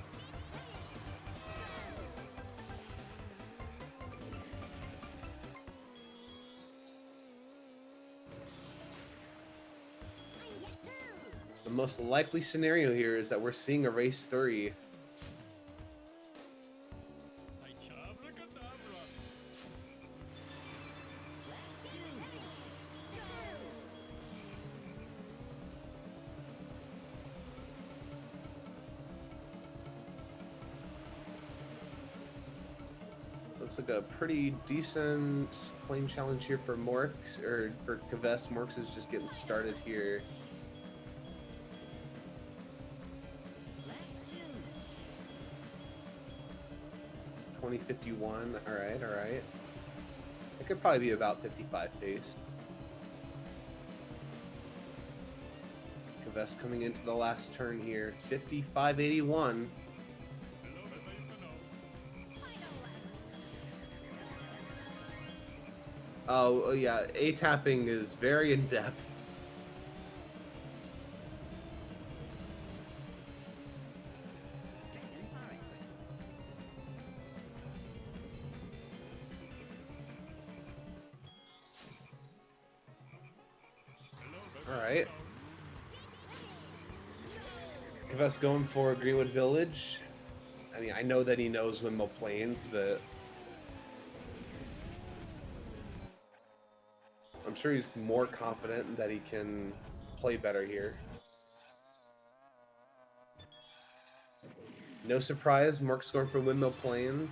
the most likely scenario here is that we're seeing a race 3. Looks like a pretty decent claim challenge here for MorKs, or for Kvess. MorKs is just getting started here. $20.51. Alright, alright. It could probably be about 55 pace. Kvess coming into the last turn here. 55.81. Oh, yeah, A-tapping is very in-depth. Alright. Kvess going for Greenwood Village. I mean, I know that he knows Windmill Plains, but I'm sure he's more confident that he can play better here. No surprise, MorKs going for Windmill Plains.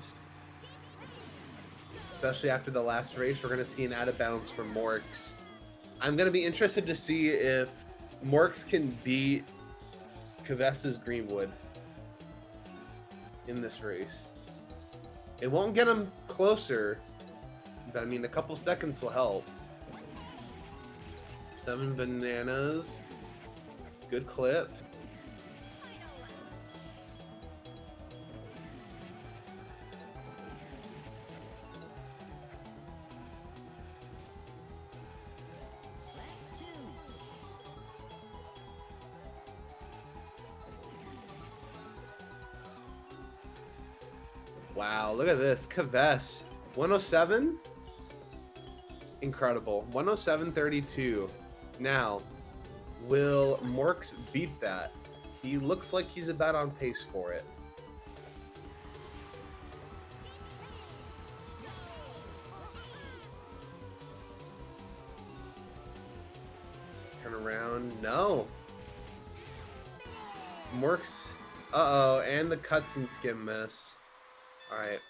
Especially after the last race, we're going to see an out of bounds for MorKs. I'm going to be interested to see if MorKs can beat Kvess's Greenwood in this race. It won't get him closer, but I mean, a couple seconds will help. 7 bananas. Good clip. Wow, look at this. Kvess. 107? Incredible. 107.32. Now, will MorKs beat that? He looks like he's about on pace for it. Turn around. No. MorKs. Uh-oh, and the cutscene skim miss. Alright.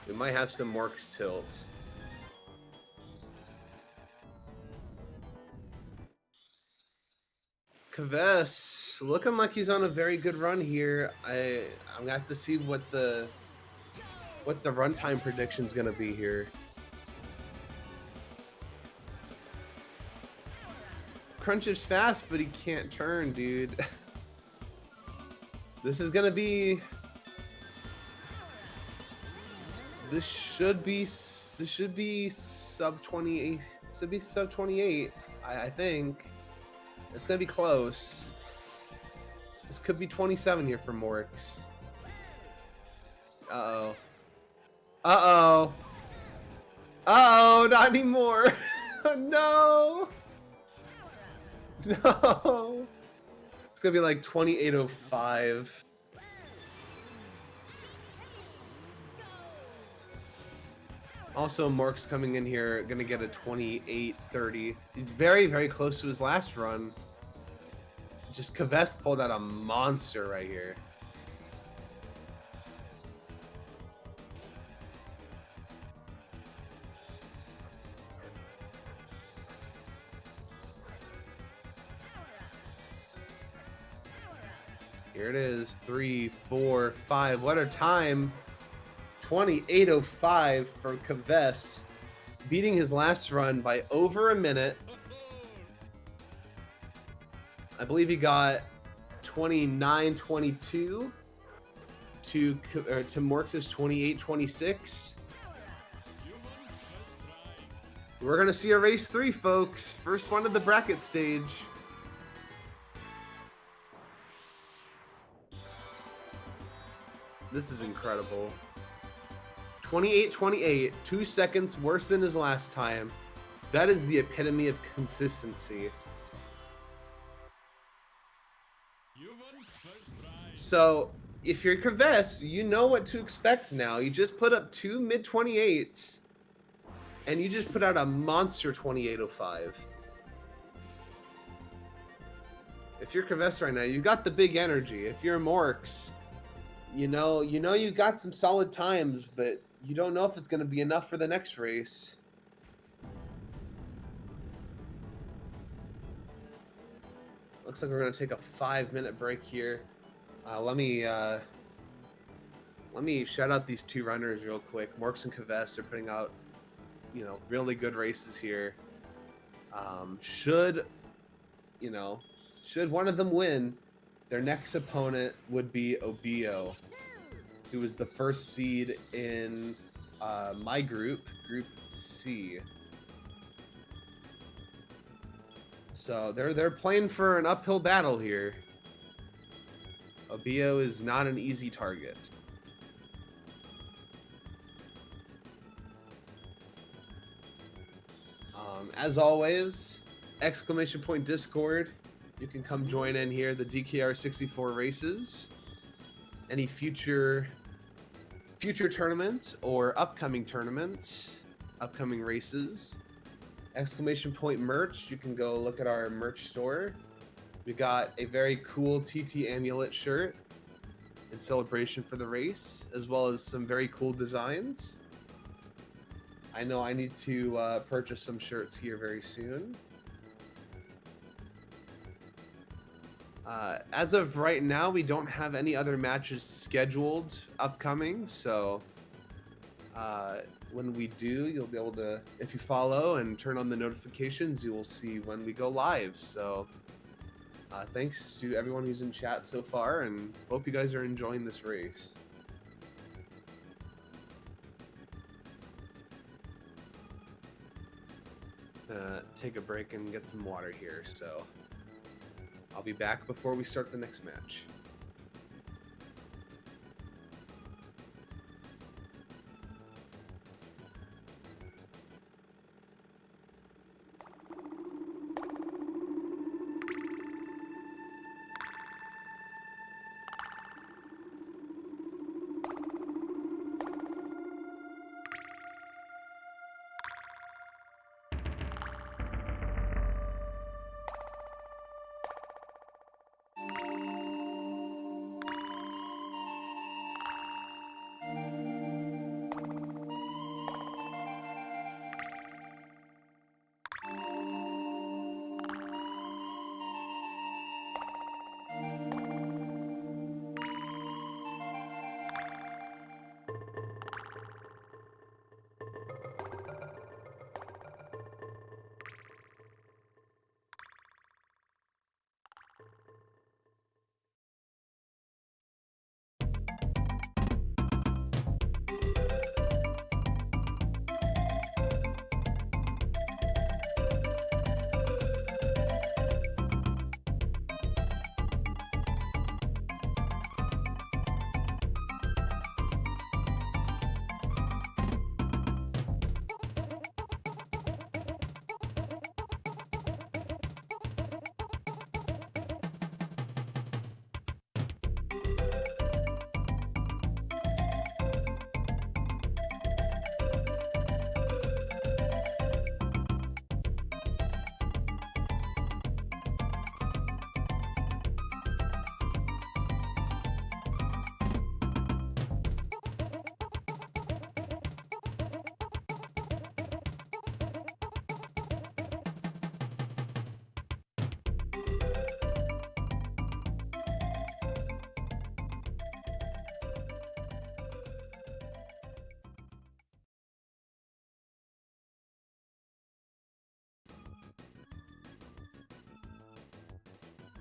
We might have some MorKs tilt. Kvess looking like he's on a very good run here. I'm gonna have to see what the runtime prediction's gonna be here. Crunch is fast, but he can't turn, dude. This is gonna be. This should be sub 28. Should be sub 28. I think. It's gonna be close. This could be 27 here for MorKs. Uh-oh. Uh-oh. Uh-oh, not anymore. No. No. It's gonna be like 28.05. Also, MorKs coming in here, gonna get a 28-30. He's very, very close to his last run. Just Kvess pulled out a monster right here. Here it is, 3, 4, 5. What a time! 28:05 for Kvess, beating his last run by over a minute. I believe he got 29:22 to MorKs' 28:26. We're gonna see a race 3, folks. First one of the bracket stage. This is incredible. 28:28, 2 seconds worse than his last time. That is the epitome of consistency. So, if you're Kvess, you know what to expect now. You just put up 2 mid-28s, and you just put out a monster 28:05. If you're Kvess right now, you got the big energy. If you're MorKs, you know you got some solid times, but you don't know if it's going to be enough for the next race. Looks like we're going to take a 5-minute break here. Let me shout out these 2 runners real quick. MorKs and Kvess are putting out, really good races here. Should one of them win, their next opponent would be Obio, who was the first seed in my group, Group C. So they're playing for an uphill battle here. Obio is not an easy target. As always, !Discord. You can come join in here, the DKR64 races. Any future tournaments or upcoming tournaments, upcoming races. !Merch. You can go look at our merch store. We got a very cool TT Amulet shirt in celebration for the race, as well as some very cool designs. I know I need to purchase some shirts here very soon. As of right now, we don't have any other matches scheduled upcoming, so when we do, you'll be able to, if you follow and turn on the notifications, you will see when we go live. So thanks to everyone who's in chat so far, and hope you guys are enjoying this race. Take a break and get some water here, so I'll be back before we start the next match.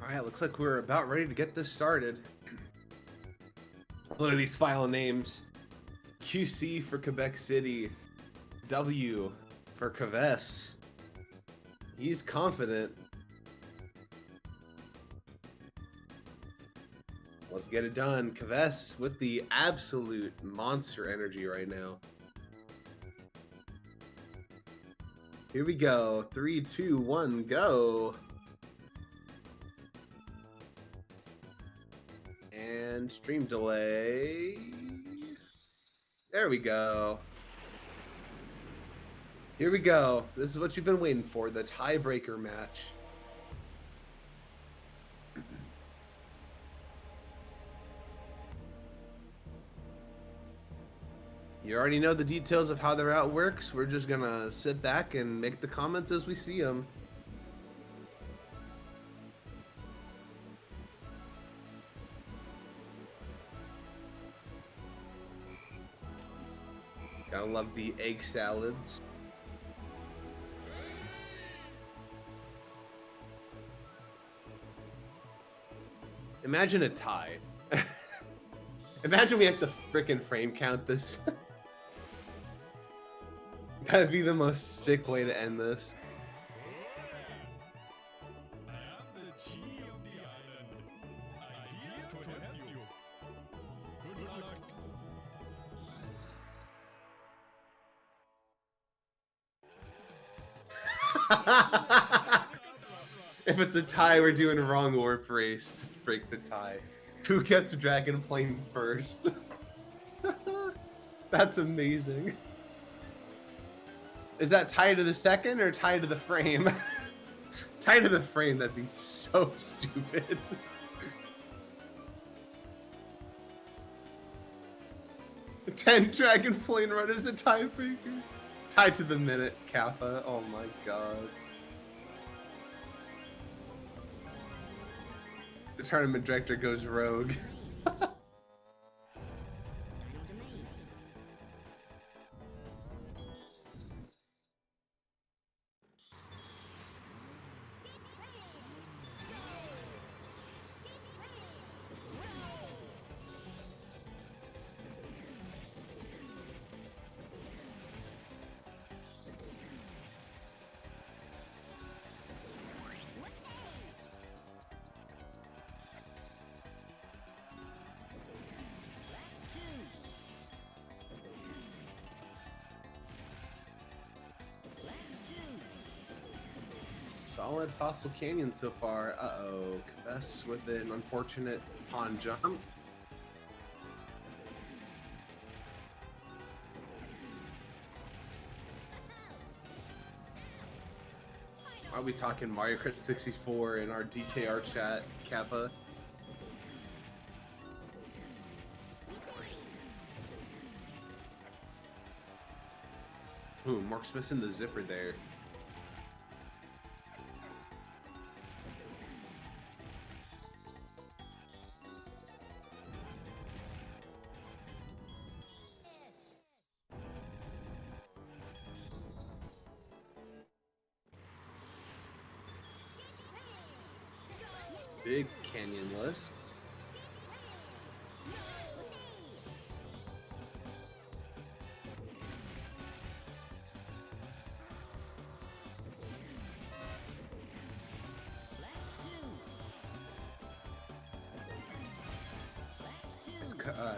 Alright, looks like we're about ready to get this started. Look at these file names. QC for Quebec City. W for Kvess. He's confident. Let's get it done. Kvess with the absolute monster energy right now. Here we go. 3, 2, 1, go. And stream delay. There we go. Here we go. This is what you've been waiting for, the tiebreaker match. You already know the details of how the route works. We're just gonna sit back and make the comments as we see them. Gotta love the egg salads. Imagine a tie. Imagine we have to frickin' frame count this. That'd be the most sick way to end this. I am the genie of the island. I'm here to help you. Good luck. If it's a tie, we're doing a wrong warp race to break the tie. Who gets Dragon Plane first? That's amazing. Is that tie to the second or tie to the frame? Tie to the frame, that'd be so stupid. Ten Dragon Plane runners a tiebreaker. Tied to the minute, Kappa. Oh my god. The tournament director goes rogue. Solid Fossil Canyon so far. Uh-oh. Kvess with an unfortunate pawn jump. Are we talking Mario Kart 64 in our DKR chat, Kappa? Ooh, Mark's missing the zipper there. Big canyon list.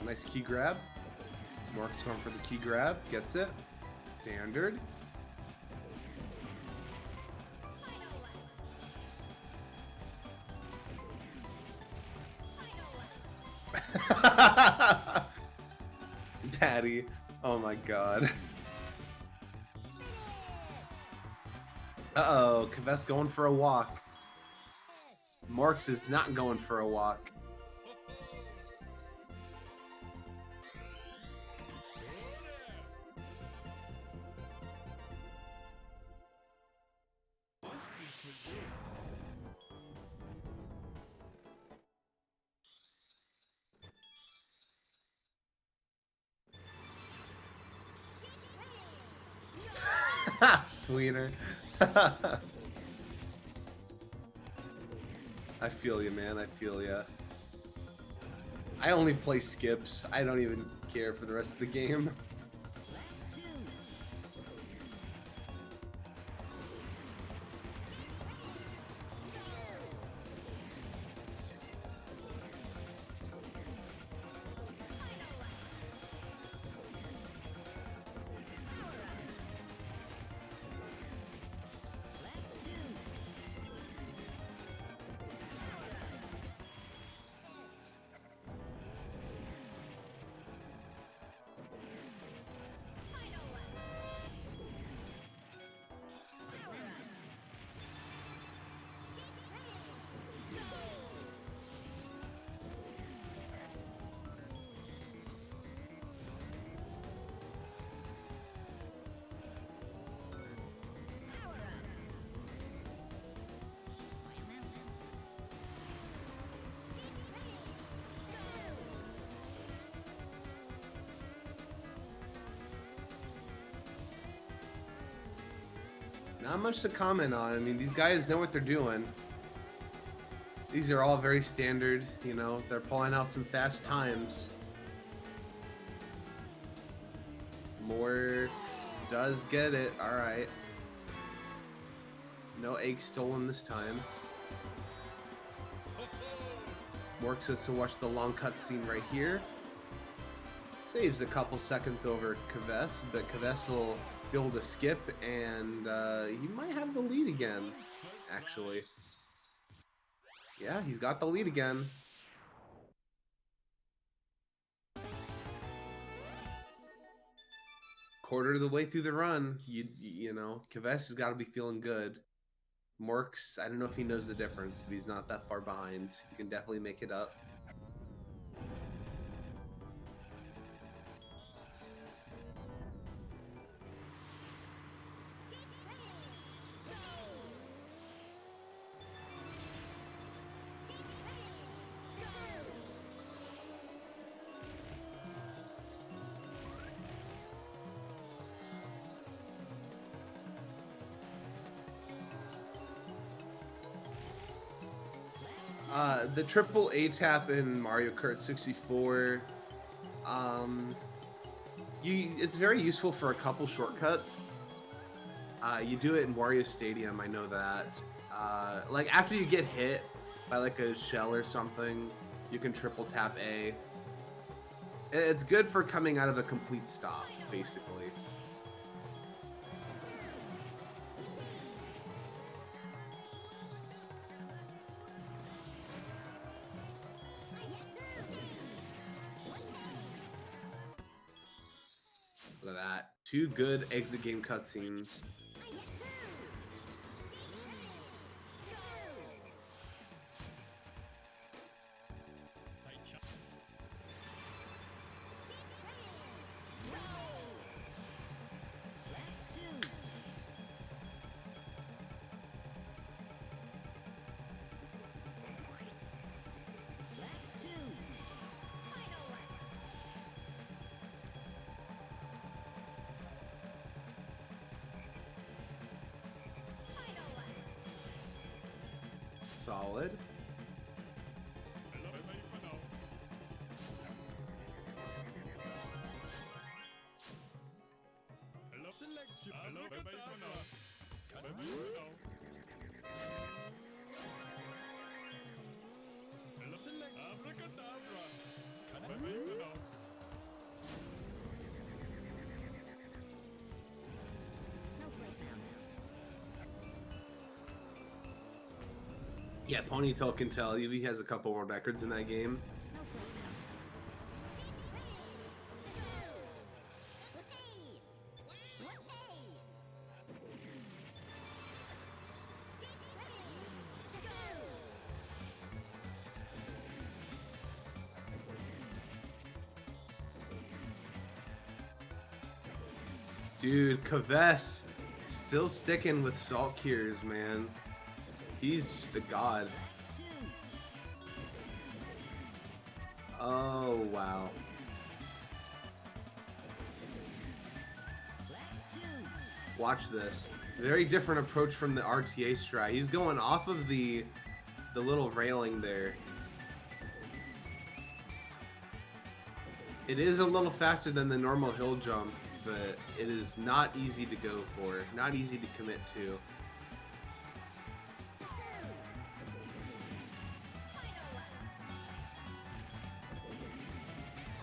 Nice key grab. Mark's going for the key grab. Gets it. Standard. Patty. Oh my god. Uh-oh, Kvess going for a walk. MorKs is not going for a walk. Sweeter. I feel you, man. I feel ya. I only play skips. I don't even care for the rest of the game. Not much to comment on. I mean, these guys know what they're doing. These are all very standard, you know, they're pulling out some fast times. MorKs does get it, alright. No egg stolen this time. MorKs gets to watch the long cutscene right here. Saves a couple seconds over Kvess, but Kvess will be able to skip, and he might have the lead again, actually. Yeah, he's got the lead again. Quarter of the way through the run, you know, Kvess has got to be feeling good. MorKs, I don't know if he knows the difference, but he's not that far behind. He can definitely make it up. The triple A tap in Mario Kart 64, it's very useful for a couple shortcuts. You do it in Wario Stadium, I know that. Like after you get hit by like a shell or something, you can triple tap A. It's good for coming out of a complete stop, basically. Look at that. Two good exit game cutscenes. Solid. Yeah, Ponytail can tell you he has a couple more records in that game. Dude, Kvess still sticking with salt cures, man. He's just a god. Oh, wow. Watch this. Very different approach from the RTA strat. He's going off of the the little railing there. It is a little faster than the normal hill jump, but it is not easy to go for, not easy to commit to.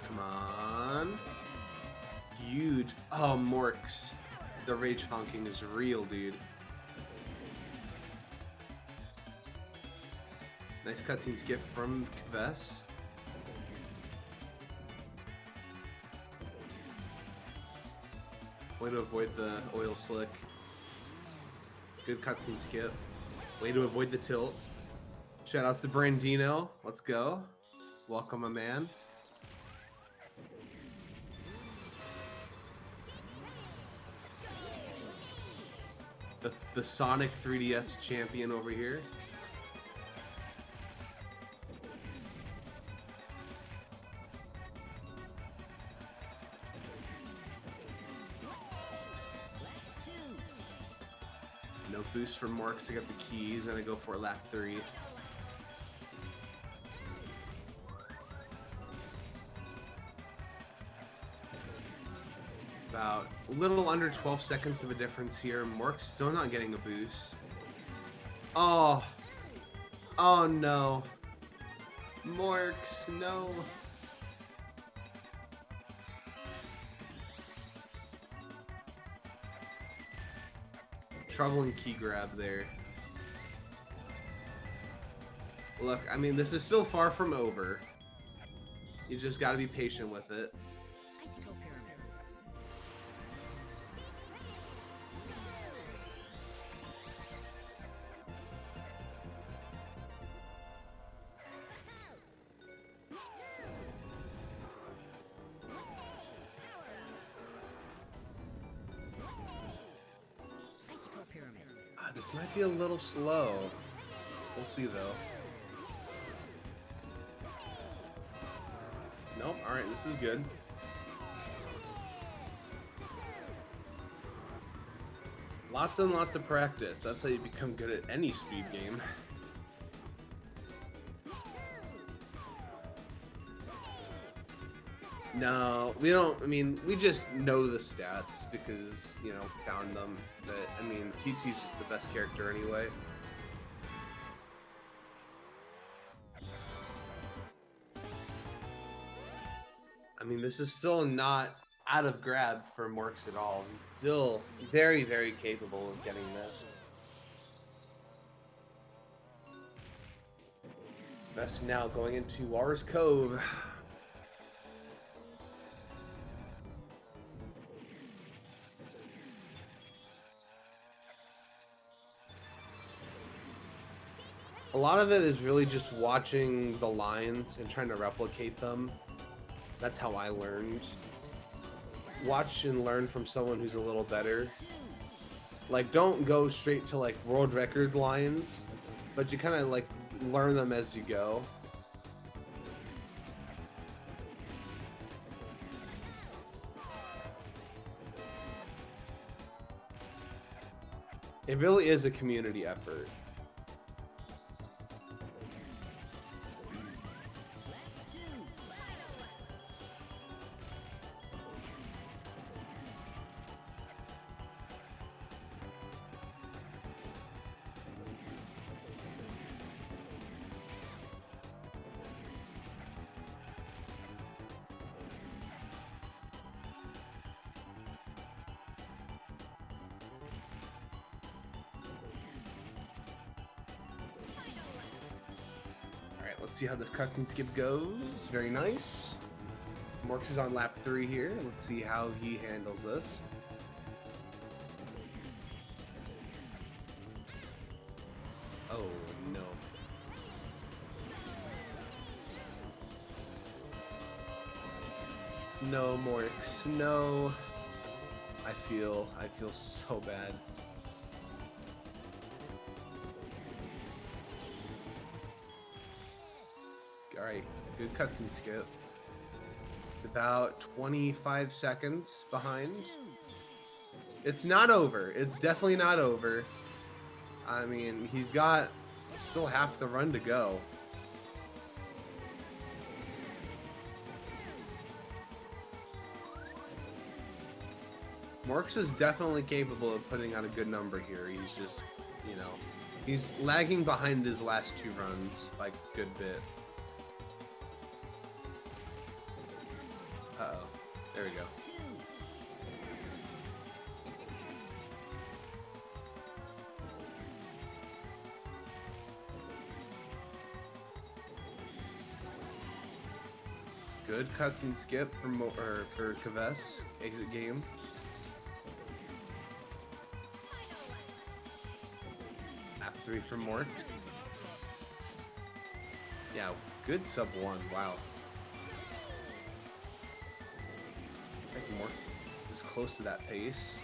Come on. Huge. Oh, MorKs. The rage honking is real, dude. Nice cutscene skip from Kvess. Way to avoid the oil slick. Good cutscene skip. Way to avoid the tilt. Shoutouts to Brandino. Let's go. Welcome, a man. The Sonic 3DS champion over here. No boost for MorKs to get the keys. Gonna go for lap 3. About a little under 12 seconds of a difference here. MorKs still not getting a boost. Oh. Oh no. MorKs, no. Troubling key grab there. Look, I mean, this is still far from over. You just gotta be patient with it. This might be a little slow. We'll see though. Nope, alright, this is good. Lots and lots of practice. That's how you become good at any speed game. No, we don't. I mean, we just know the stats because, you know, found them. But, I mean, TT's just the best character anyway. I mean, this is still not out of grab for MorKs at all. He's still very, very capable of getting this. Best now going into Walrus Cove. A lot of it is really just watching the lines and trying to replicate them. That's how I learned. Watch and learn from someone who's a little better. Like, don't go straight to like world record lines, but you kind of like learn them as you go. It really is a community effort. Let's see how this cutscene skip goes. Very nice. MorKs is on lap 3 here. Let's see how he handles this. Oh no. No, MorKs, no. I feel so bad. Alright, good cutscene skip. It's about 25 seconds behind. It's not over. It's definitely not over. I mean, he's got Still half the run to go. MorKs is definitely capable of putting out a good number here. He's just, you know, he's lagging behind his last 2 runs by a good bit. Uh-oh. There we go. Good cutscene skip for Kvess. Exit game. Map 3 for MorKs. Yeah, good sub 1. Wow. I think MorKs is close to that pace.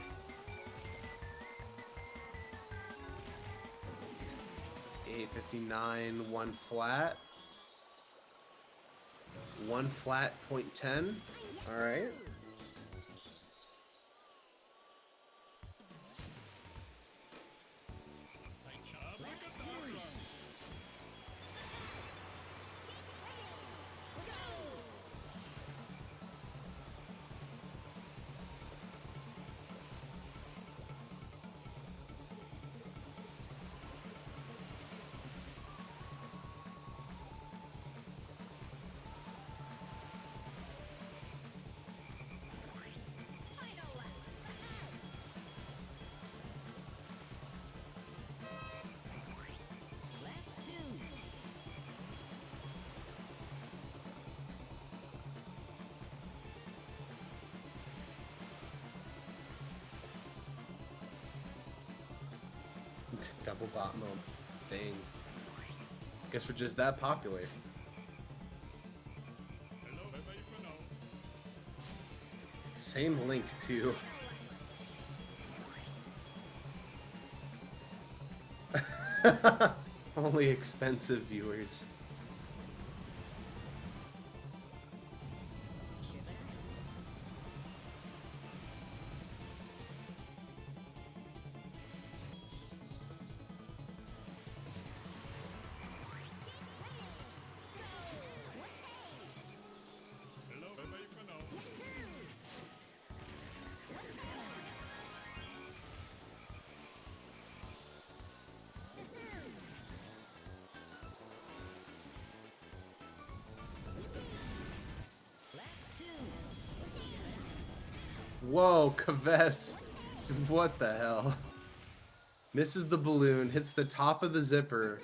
A59, 1 flat. 1 flat, 0.10. Alright. Double bot mode. Dang. Guess we're just that popular. Same link too. Only expensive viewers. Whoa, Kvess. What the hell? Misses the balloon, hits the top of the zipper,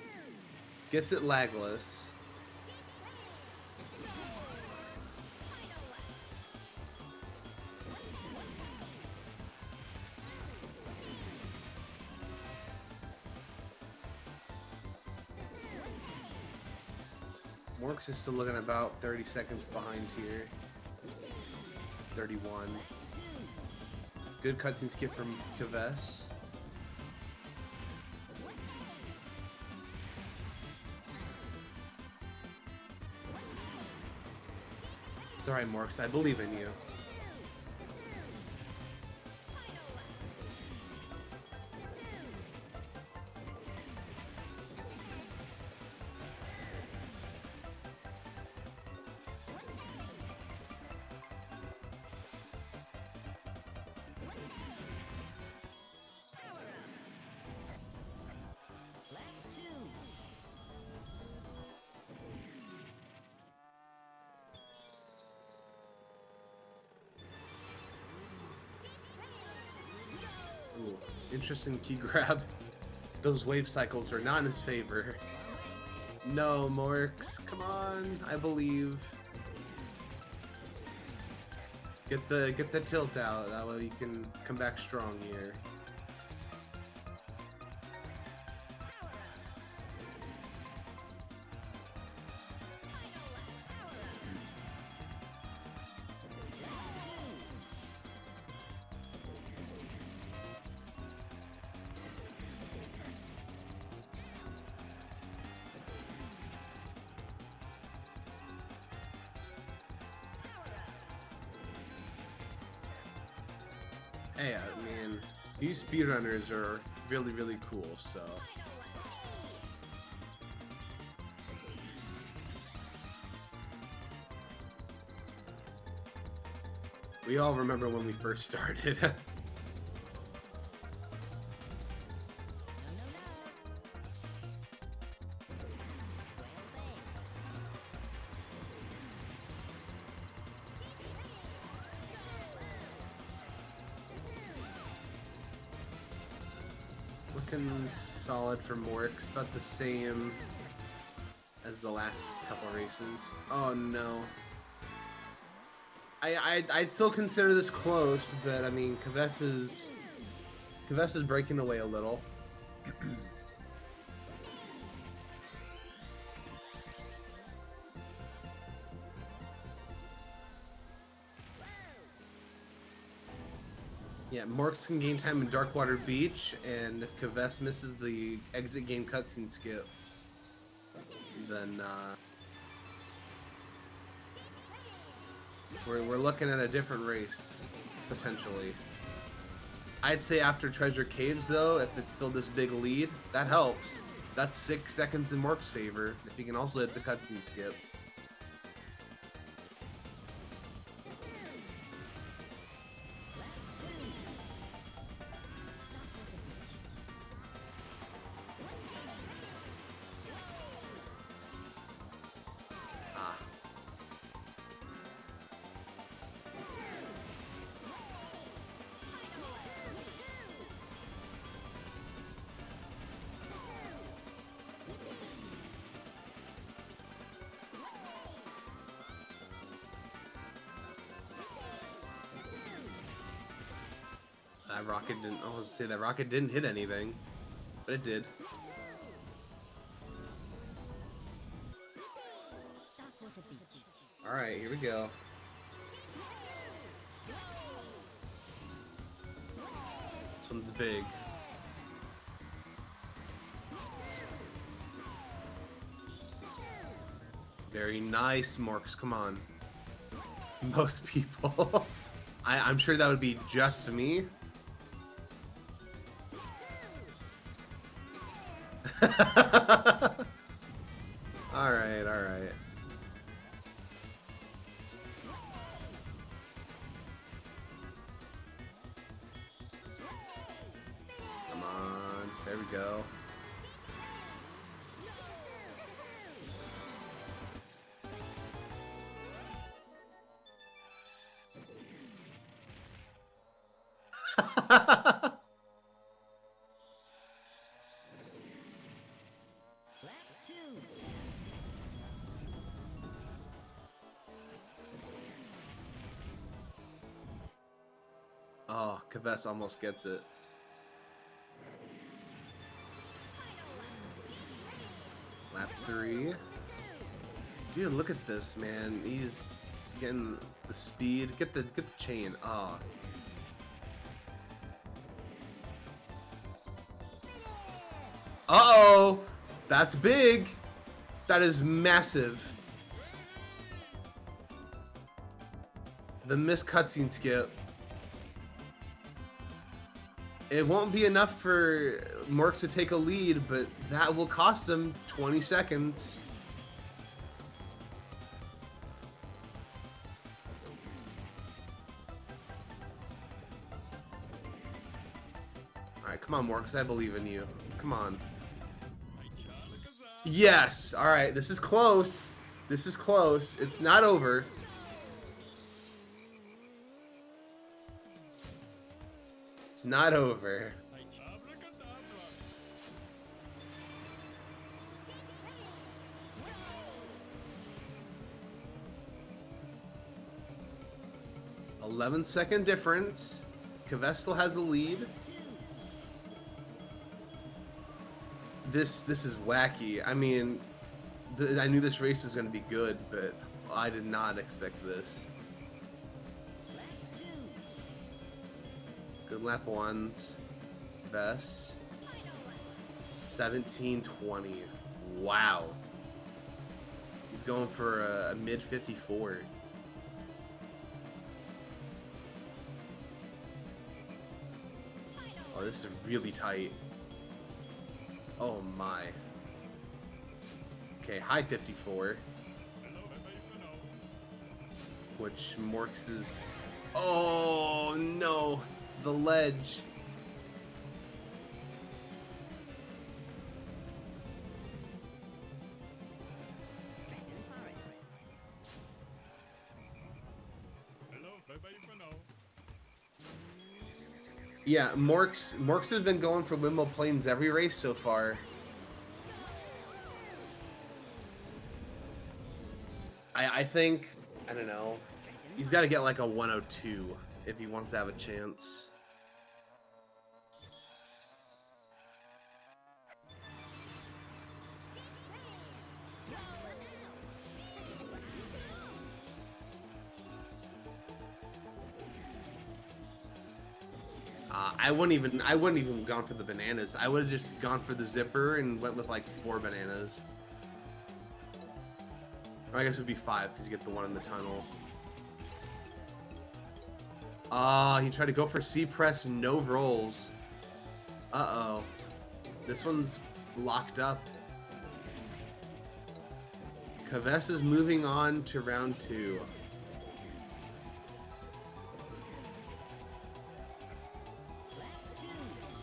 gets it lagless. MorKs is still looking about 30 seconds behind here. 31. Good cutscene skip from Kvess. It's alright, MorKs. I believe in you. Ooh, interesting key grab. Those wave cycles are not in his favor. No, MorKs, come on, I believe. Get the tilt out, that way you can come back strong here. Hey, I mean, these speedrunners are really, really cool, so... We all remember when we first started. Looking solid for MorKs, about the same as the last couple races. Oh no. I'd still consider this close, but I mean Kvess is breaking away a little. Yeah, MorKs can gain time in Darkwater Beach, and if Kvess misses the exit game cutscene skip, then we're looking at a different race, potentially. I'd say after Treasure Caves, though, if it's still this big lead, that helps. That's 6 seconds in MorKs' favor, if he can also hit the cutscene skip. That rocket didn't. I was say that rocket didn't hit anything, but it did. All right, here we go. This one's big. Very nice, MorKs. Come on. Most people. I'm sure that would be just me. Alright, alright. Come on. There we go. Oh, Kvess almost gets it. Lap 3. Dude, look at this, man. He's getting the speed. Get the chain. Oh. Uh-oh! That's big! That is massive. The missed cutscene skip. It won't be enough for MorKs to take a lead, but that will cost him 20 seconds. Alright, come on, MorKs. I believe in you. Come on. Yes! Alright, this is close. This is close. It's not over. It's not over. $11-second difference. Kvess still has the lead. This is wacky. I mean, I knew this race was going to be good, but I did not expect this. Good lap ones. Kvess. 17:20. Wow. He's going for a mid 54. Oh, this is really tight. Oh my. Okay, high 54. Which MorKs is Oh no, the ledge. Hello, bye-bye for now. Yeah, MorKs has been going for Windmill Plains every race so far. I think, I don't know, he's got to get like a 102 if he wants to have a chance. I wouldn't even gone for the bananas. I would have just gone for the zipper and went with like 4 bananas. Or I guess it would be 5 because you get the one in the tunnel. He tried to go for C press, no rolls. Uh-oh. This one's locked up. Kvess is moving on to round 2.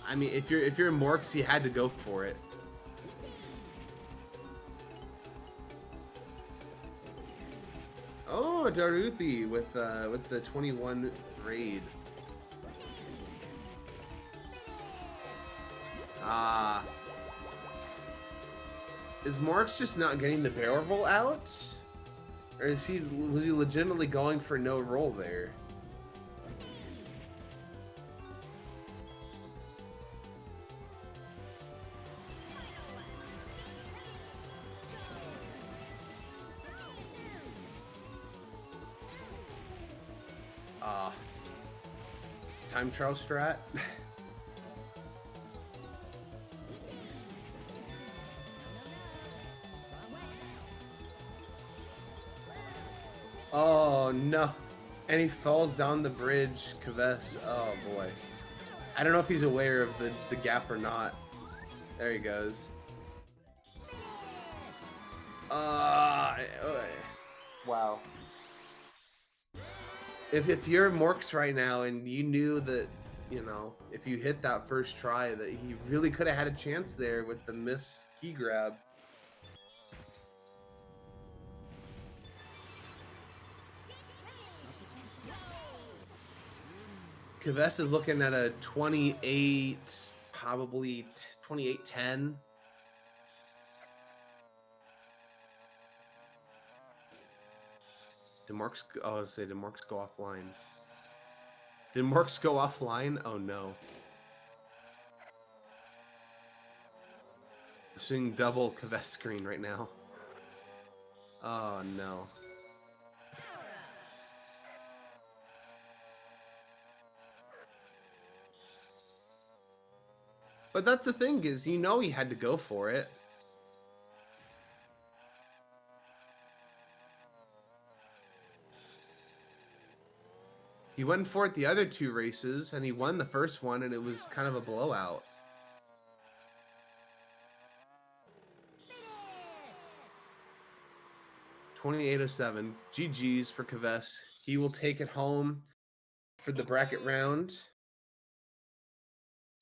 I mean, if you're MorKs, he had to go for it. Oh, Darupi with the 21 raid. Is MorKs just not getting the barrel roll out? Or was he legitimately going for no roll there? Time trial strat? Oh no. And he falls down the bridge, Kvess. Oh boy. I don't know if he's aware of the gap or not. There he goes. Wow. If you're MorKs right now and you knew that, you know, if you hit that first try that he really could have had a chance there with the miss key grab. Kvess is looking at a 28, probably 28-10. Did MorKs go offline? Did MorKs go offline? Oh no. We're seeing double Kvess screen right now. Oh no. But that's the thing is, you know he had to go for it. He went for it the other 2 races, and he won the first one, and it was kind of a blowout. $28.07. GG's for Kvess. He will take it home for the bracket round.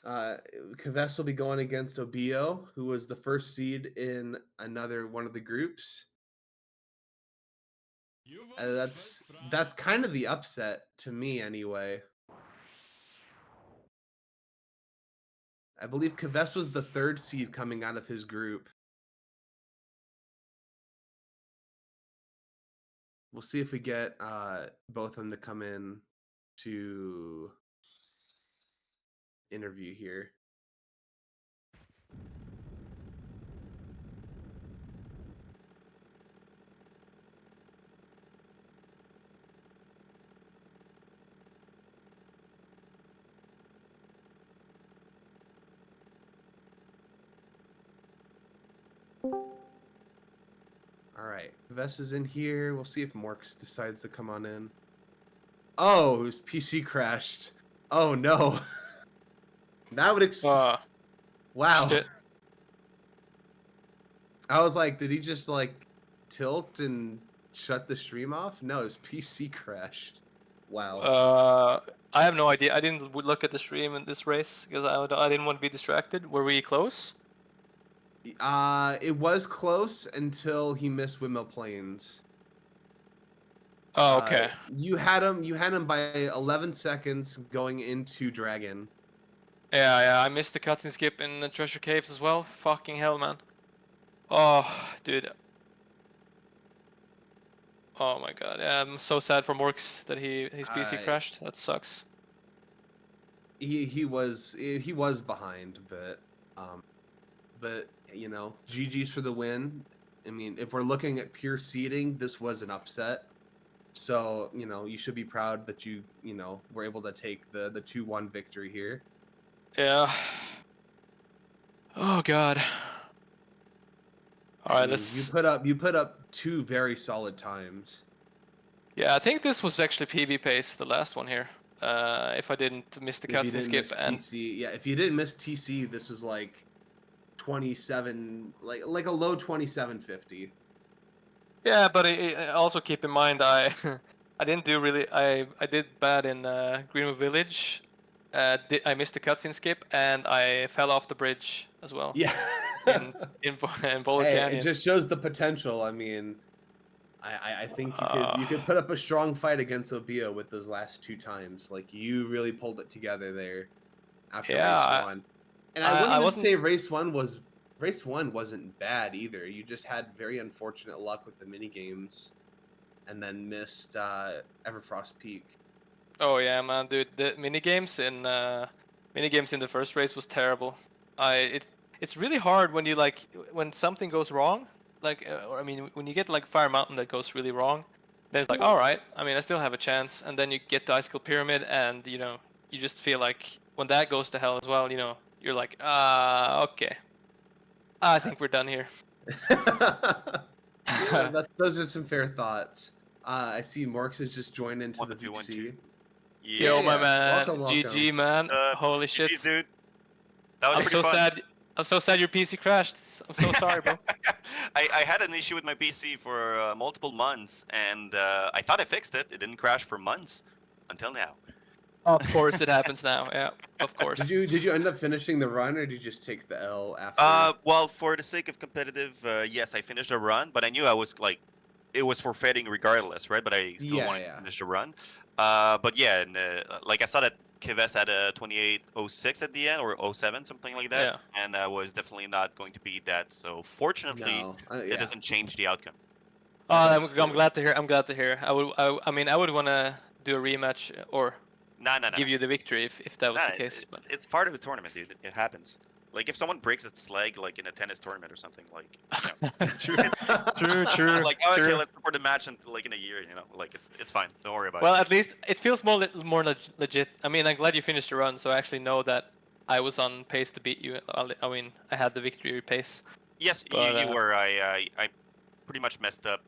Kvess will be going against Obio, who was the first seed in another one of the groups. That's kind of the upset to me anyway. I believe Kvess was the 3rd seed coming out of his group. We'll see if we get both of them to come in to interview here. All right, Kvess is in here. We'll see if MorKs decides to come on in. Oh, his PC crashed. Oh no. That would wow. Shit. I was like, did he just like tilt and shut the stream off? No, his PC crashed. Wow. I have no idea. I didn't look at the stream in this race because I didn't want to be distracted. Were we close? It was close until he missed Windmill Plains. Oh, okay. You had him. You had him by 11 seconds going into Dragon. Yeah. I missed the cutscene skip in the Treasure Caves as well. Fucking hell, man. Oh, dude. Oh my god. Yeah, I'm so sad for MorKs that his PC crashed. That sucks. He was behind, but you know, GG's for the win. I mean, if we're looking at pure seeding, this was an upset. So you know, you should be proud that you know were able to take the 2-1 victory here. Yeah. Oh god. All right, let's. You put up 2 very solid times. Yeah, I think this was actually PB pace, the last one here. If I didn't miss the If you cutscene didn't skip miss and TC, yeah, if you didn't miss TC, this was like 27, like a low 2750. yeah, but also keep in mind I I didn't do really I did bad in Greenwood Village. I missed the cutscene skip and I fell off the bridge as well Yeah. in in Boulder Hey, Canyon. it just shows the potential. I mean, I think you could put up a strong fight against Obio with those last 2 times. Like you really pulled it together there after Yeah, race 1. And I wouldn't I even wasn't. say race 1 wasn't bad either. You just had very unfortunate luck with the mini games and then missed Everfrost Peak. Oh yeah, man, dude, the minigames in the first race was terrible. It's really hard when you like when something goes wrong, like or I mean when you get like Fire Mountain that goes really wrong, then it's like all right, I mean I still have a chance, and then you get the Icicle Pyramid, and you know you just feel like when that goes to hell as well, you know you're like okay, I think we're done here. Yeah, those are some fair thoughts. I see Marks has just joined into One the to two, 1 VC. 2. Yo, my man, Welcome. GG, man. Holy shit. GG's, dude. That was I'm pretty so fun. sad. I'm so sad your PC crashed. I'm so sorry, bro. I had an issue with my PC for multiple months, and I thought I fixed it. It didn't crash for months until now. Of course it happens now. Yeah, of course. Did you end up finishing the run, or did you just take the L after? Well, for the sake of competitive, yes, I finished a run, but I knew I was like, it was forfeiting regardless, right? But I still wanted to finish the run. But yeah, and, like I saw that Kvess had a 28:06 at the end, or '07, something like that, Yeah. and I was definitely not going to beat that. So fortunately, it doesn't change the outcome. I'm glad to hear. I'm glad to hear. I mean, I would want to do a rematch or No. give you the victory if that was the case. But It's part of the tournament, dude. It happens. Like if someone breaks its leg, like in a tennis tournament or something, like you know. true. Like okay, let's record the match in like in a year. You know, like it's fine. Don't worry about Well, it. at least it feels more legit. I mean, I'm glad you finished the run, so I actually know that I was on pace to beat you. I mean, I had the victory pace. Yes, but, you were. I pretty much messed up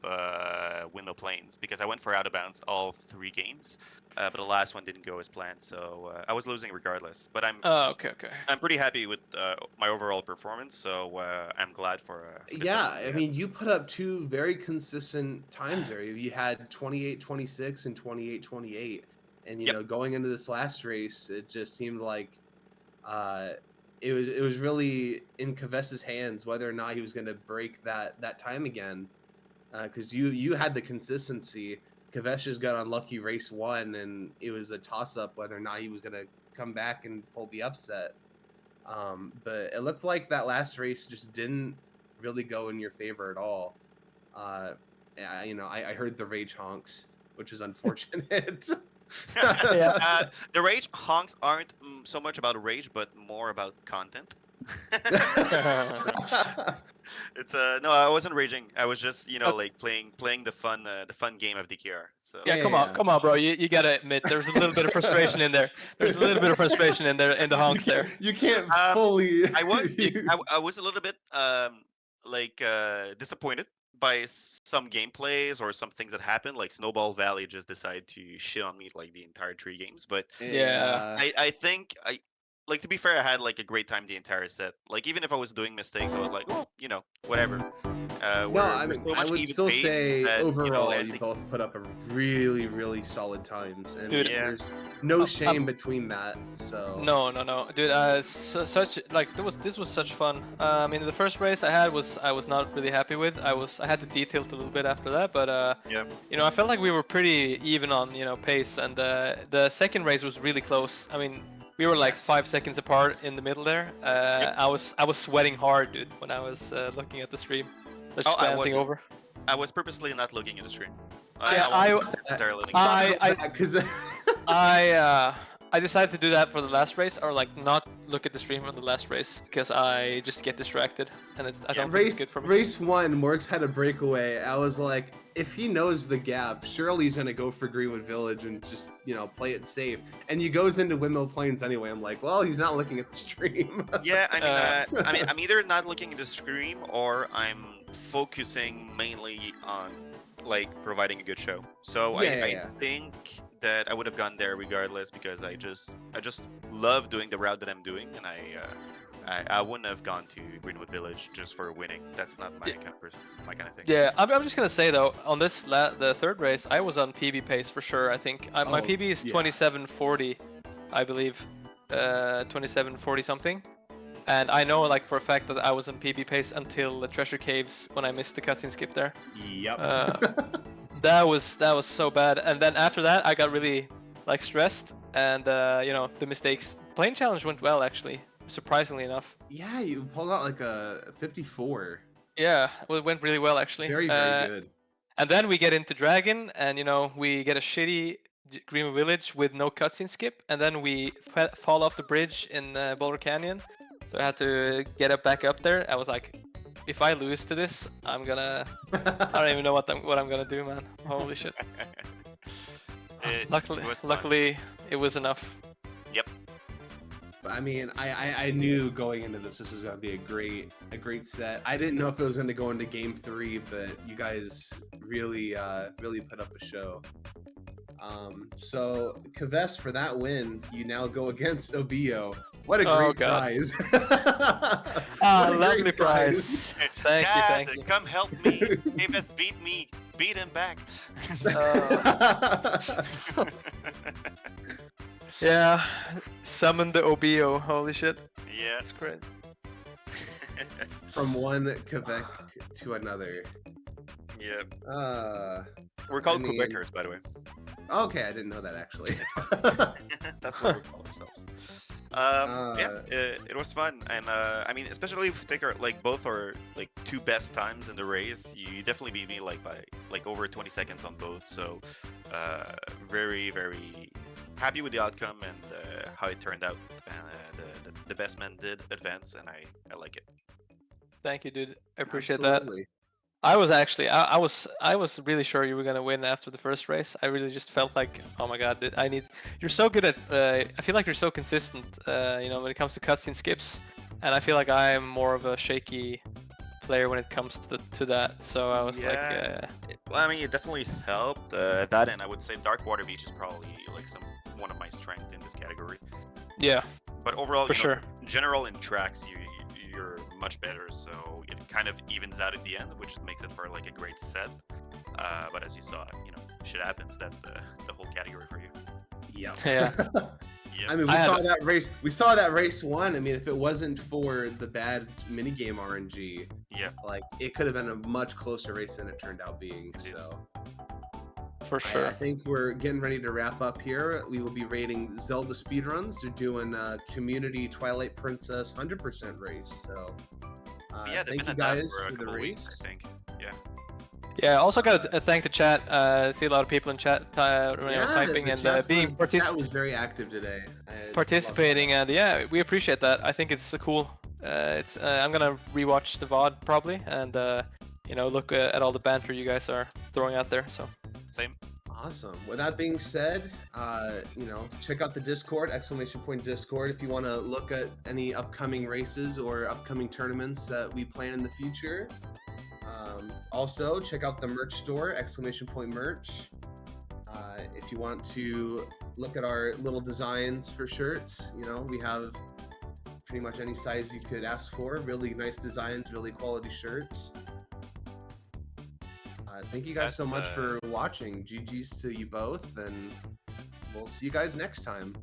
Window Plains because I went for out of bounds all 3 games, but the last one didn't go as planned, so I was losing regardless. But I'm okay. I'm pretty happy with my overall performance, so I'm glad for the Yeah, second I mean, you put up 2 very consistent times there. You had 28:26 and 28:28, and you Yep. know, going into this last race, it just seemed like uh, it was really in Kvess's hands whether or not he was going to break that time again, because you had the consistency. Kvess just got unlucky race 1, and it was a toss up whether or not he was going to come back and pull the upset. But it looked like that last race just didn't really go in your favor at all. You know, I heard the rage honks, which is unfortunate. The rage honks aren't so much about rage, but more about content. It's no, I wasn't raging. I was just like playing the fun game of DKR. So yeah, come on, bro. You gotta admit there's a little bit of frustration in there. There's a little bit of frustration in there in the honks there. You can't fully. I was a little bit disappointed by some gameplays or some things that happened. Like Snowball Valley just decided to shit on me like the entire 3 games. But Yeah. I think like to be fair, I had like a great time the entire set. Like even if I was doing mistakes, I was like, oh, you know, whatever. No, I We're mean, so I much would even still pace say that, you know, overall I you think, both put up a really, really solid times, and Dude, yeah. there's no I'm- shame between that. So No, dude. Such like this was such fun. I mean, the first race I had I was not really happy with. I had to detail it a little bit after that, but Yeah. you know, I felt like we were pretty even on pace, and the second race was really close. I mean, we were like Yes. 5 seconds apart in the middle there. I was sweating hard, dude, when I was looking at the stream, just Oh, I glancing wasn't. over. I was purposely not looking at the stream. Yeah, I wasn't entirely looking. because I decided to do that for the last race, or like not look at the stream on the last race, because I just get distracted, and I don't think it's good for me. race 1, Morks had a breakaway. I was like, if he knows the gap, surely he's gonna go for Greenwood Village and just play it safe. And he goes into Windmill Plains anyway. I'm like, well, he's not looking at the stream. Yeah, I mean, I'm either not looking at the stream or I'm focusing mainly on like providing a good show. So I think that I would have gone there regardless, because I just love doing the route that I'm doing, and I wouldn't have gone to Greenwood Village just for winning. That's not my kind of thing. Yeah, I'm just gonna say though, on this the third race, I was on PB pace for sure. I think my PB is 27:40, I believe, 27:40 something, and I know like for a fact that I was on PB pace until the Treasure Caves when I missed the cutscene skip there. Yep. That was so bad, and then after that I got really like stressed, and the mistakes. Plane challenge went well actually, surprisingly enough. Yeah, you pulled out like a 54. Yeah, it went really well actually. Very, very good. And then we get into Dragon, and we get a shitty Greenwood Village with no cutscene skip, and then we fall off the bridge in Boulder Canyon. So I had to get up back up there. I was like, if I lose to this, I'm gonna. I don't even know what I'm gonna do, man. Holy shit. Luckily, it was enough. Yep. I mean, I knew going into this was going to be a great set. I didn't know if it was going to go into game 3, but you guys really put up a show. So Kvess, for that win, you now go against Obio. What a great prize! Lovely prize. Thank you. Come help me. Kvess beat me. Beat him back. Yeah, summon the Obio. Holy shit. Yeah, that's great. From one Quebec to another. Yeah. We're called Quebecers, by the way. Okay, I didn't know that actually. That's what we call ourselves. Yeah, it was fun, and I mean, especially if we take our both our 2 best times in the race, you definitely beat me by over 20 seconds on both. So, very, very happy with the outcome and how it turned out. The best man did advance, and I like it. Thank you, dude. I appreciate Absolutely. that. I was actually, I was really sure you were gonna win after the first race. I really just felt like, oh my god, you're so good at. I feel like you're so consistent. When it comes to cutscene skips, and I feel like I'm more of a shaky player when it comes to that. So I was like, well, I mean, it definitely helped that, and I would say Dark Water Beach is probably one of my strengths in this category. Yeah. But overall, for sure, in general in tracks, you're much better, so it kind of evens out at the end, which makes it for a great set. But as you saw, shit happens. That's the whole category for you. Yep. Yeah. I mean, we saw that race 1. I mean, if it wasn't for the bad minigame RNG, it could have been a much closer race than it turned out being. So. For sure. I think we're getting ready to wrap up here. We will be rating Zelda speedruns. They're doing Community Twilight Princess 100% race. So, thank you guys for the race. Weeks, I think. Yeah. Yeah. Also, got to thank the chat. See a lot of people in chat typing and being the chat was very active today. Participating, and yeah, we appreciate that. I think it's cool. I'm gonna rewatch the VOD probably, and look at all the banter you guys are throwing out there. So. Same. Awesome. With that being said, check out the Discord, !Discord, if you want to look at any upcoming races or upcoming tournaments that we plan in the future. Also, check out the merch store, !Merch. If you want to look at our little designs for shirts, we have pretty much any size you could ask for. Really nice designs, really quality shirts. Thank you guys so much for watching. GG's to you both, and we'll see you guys next time.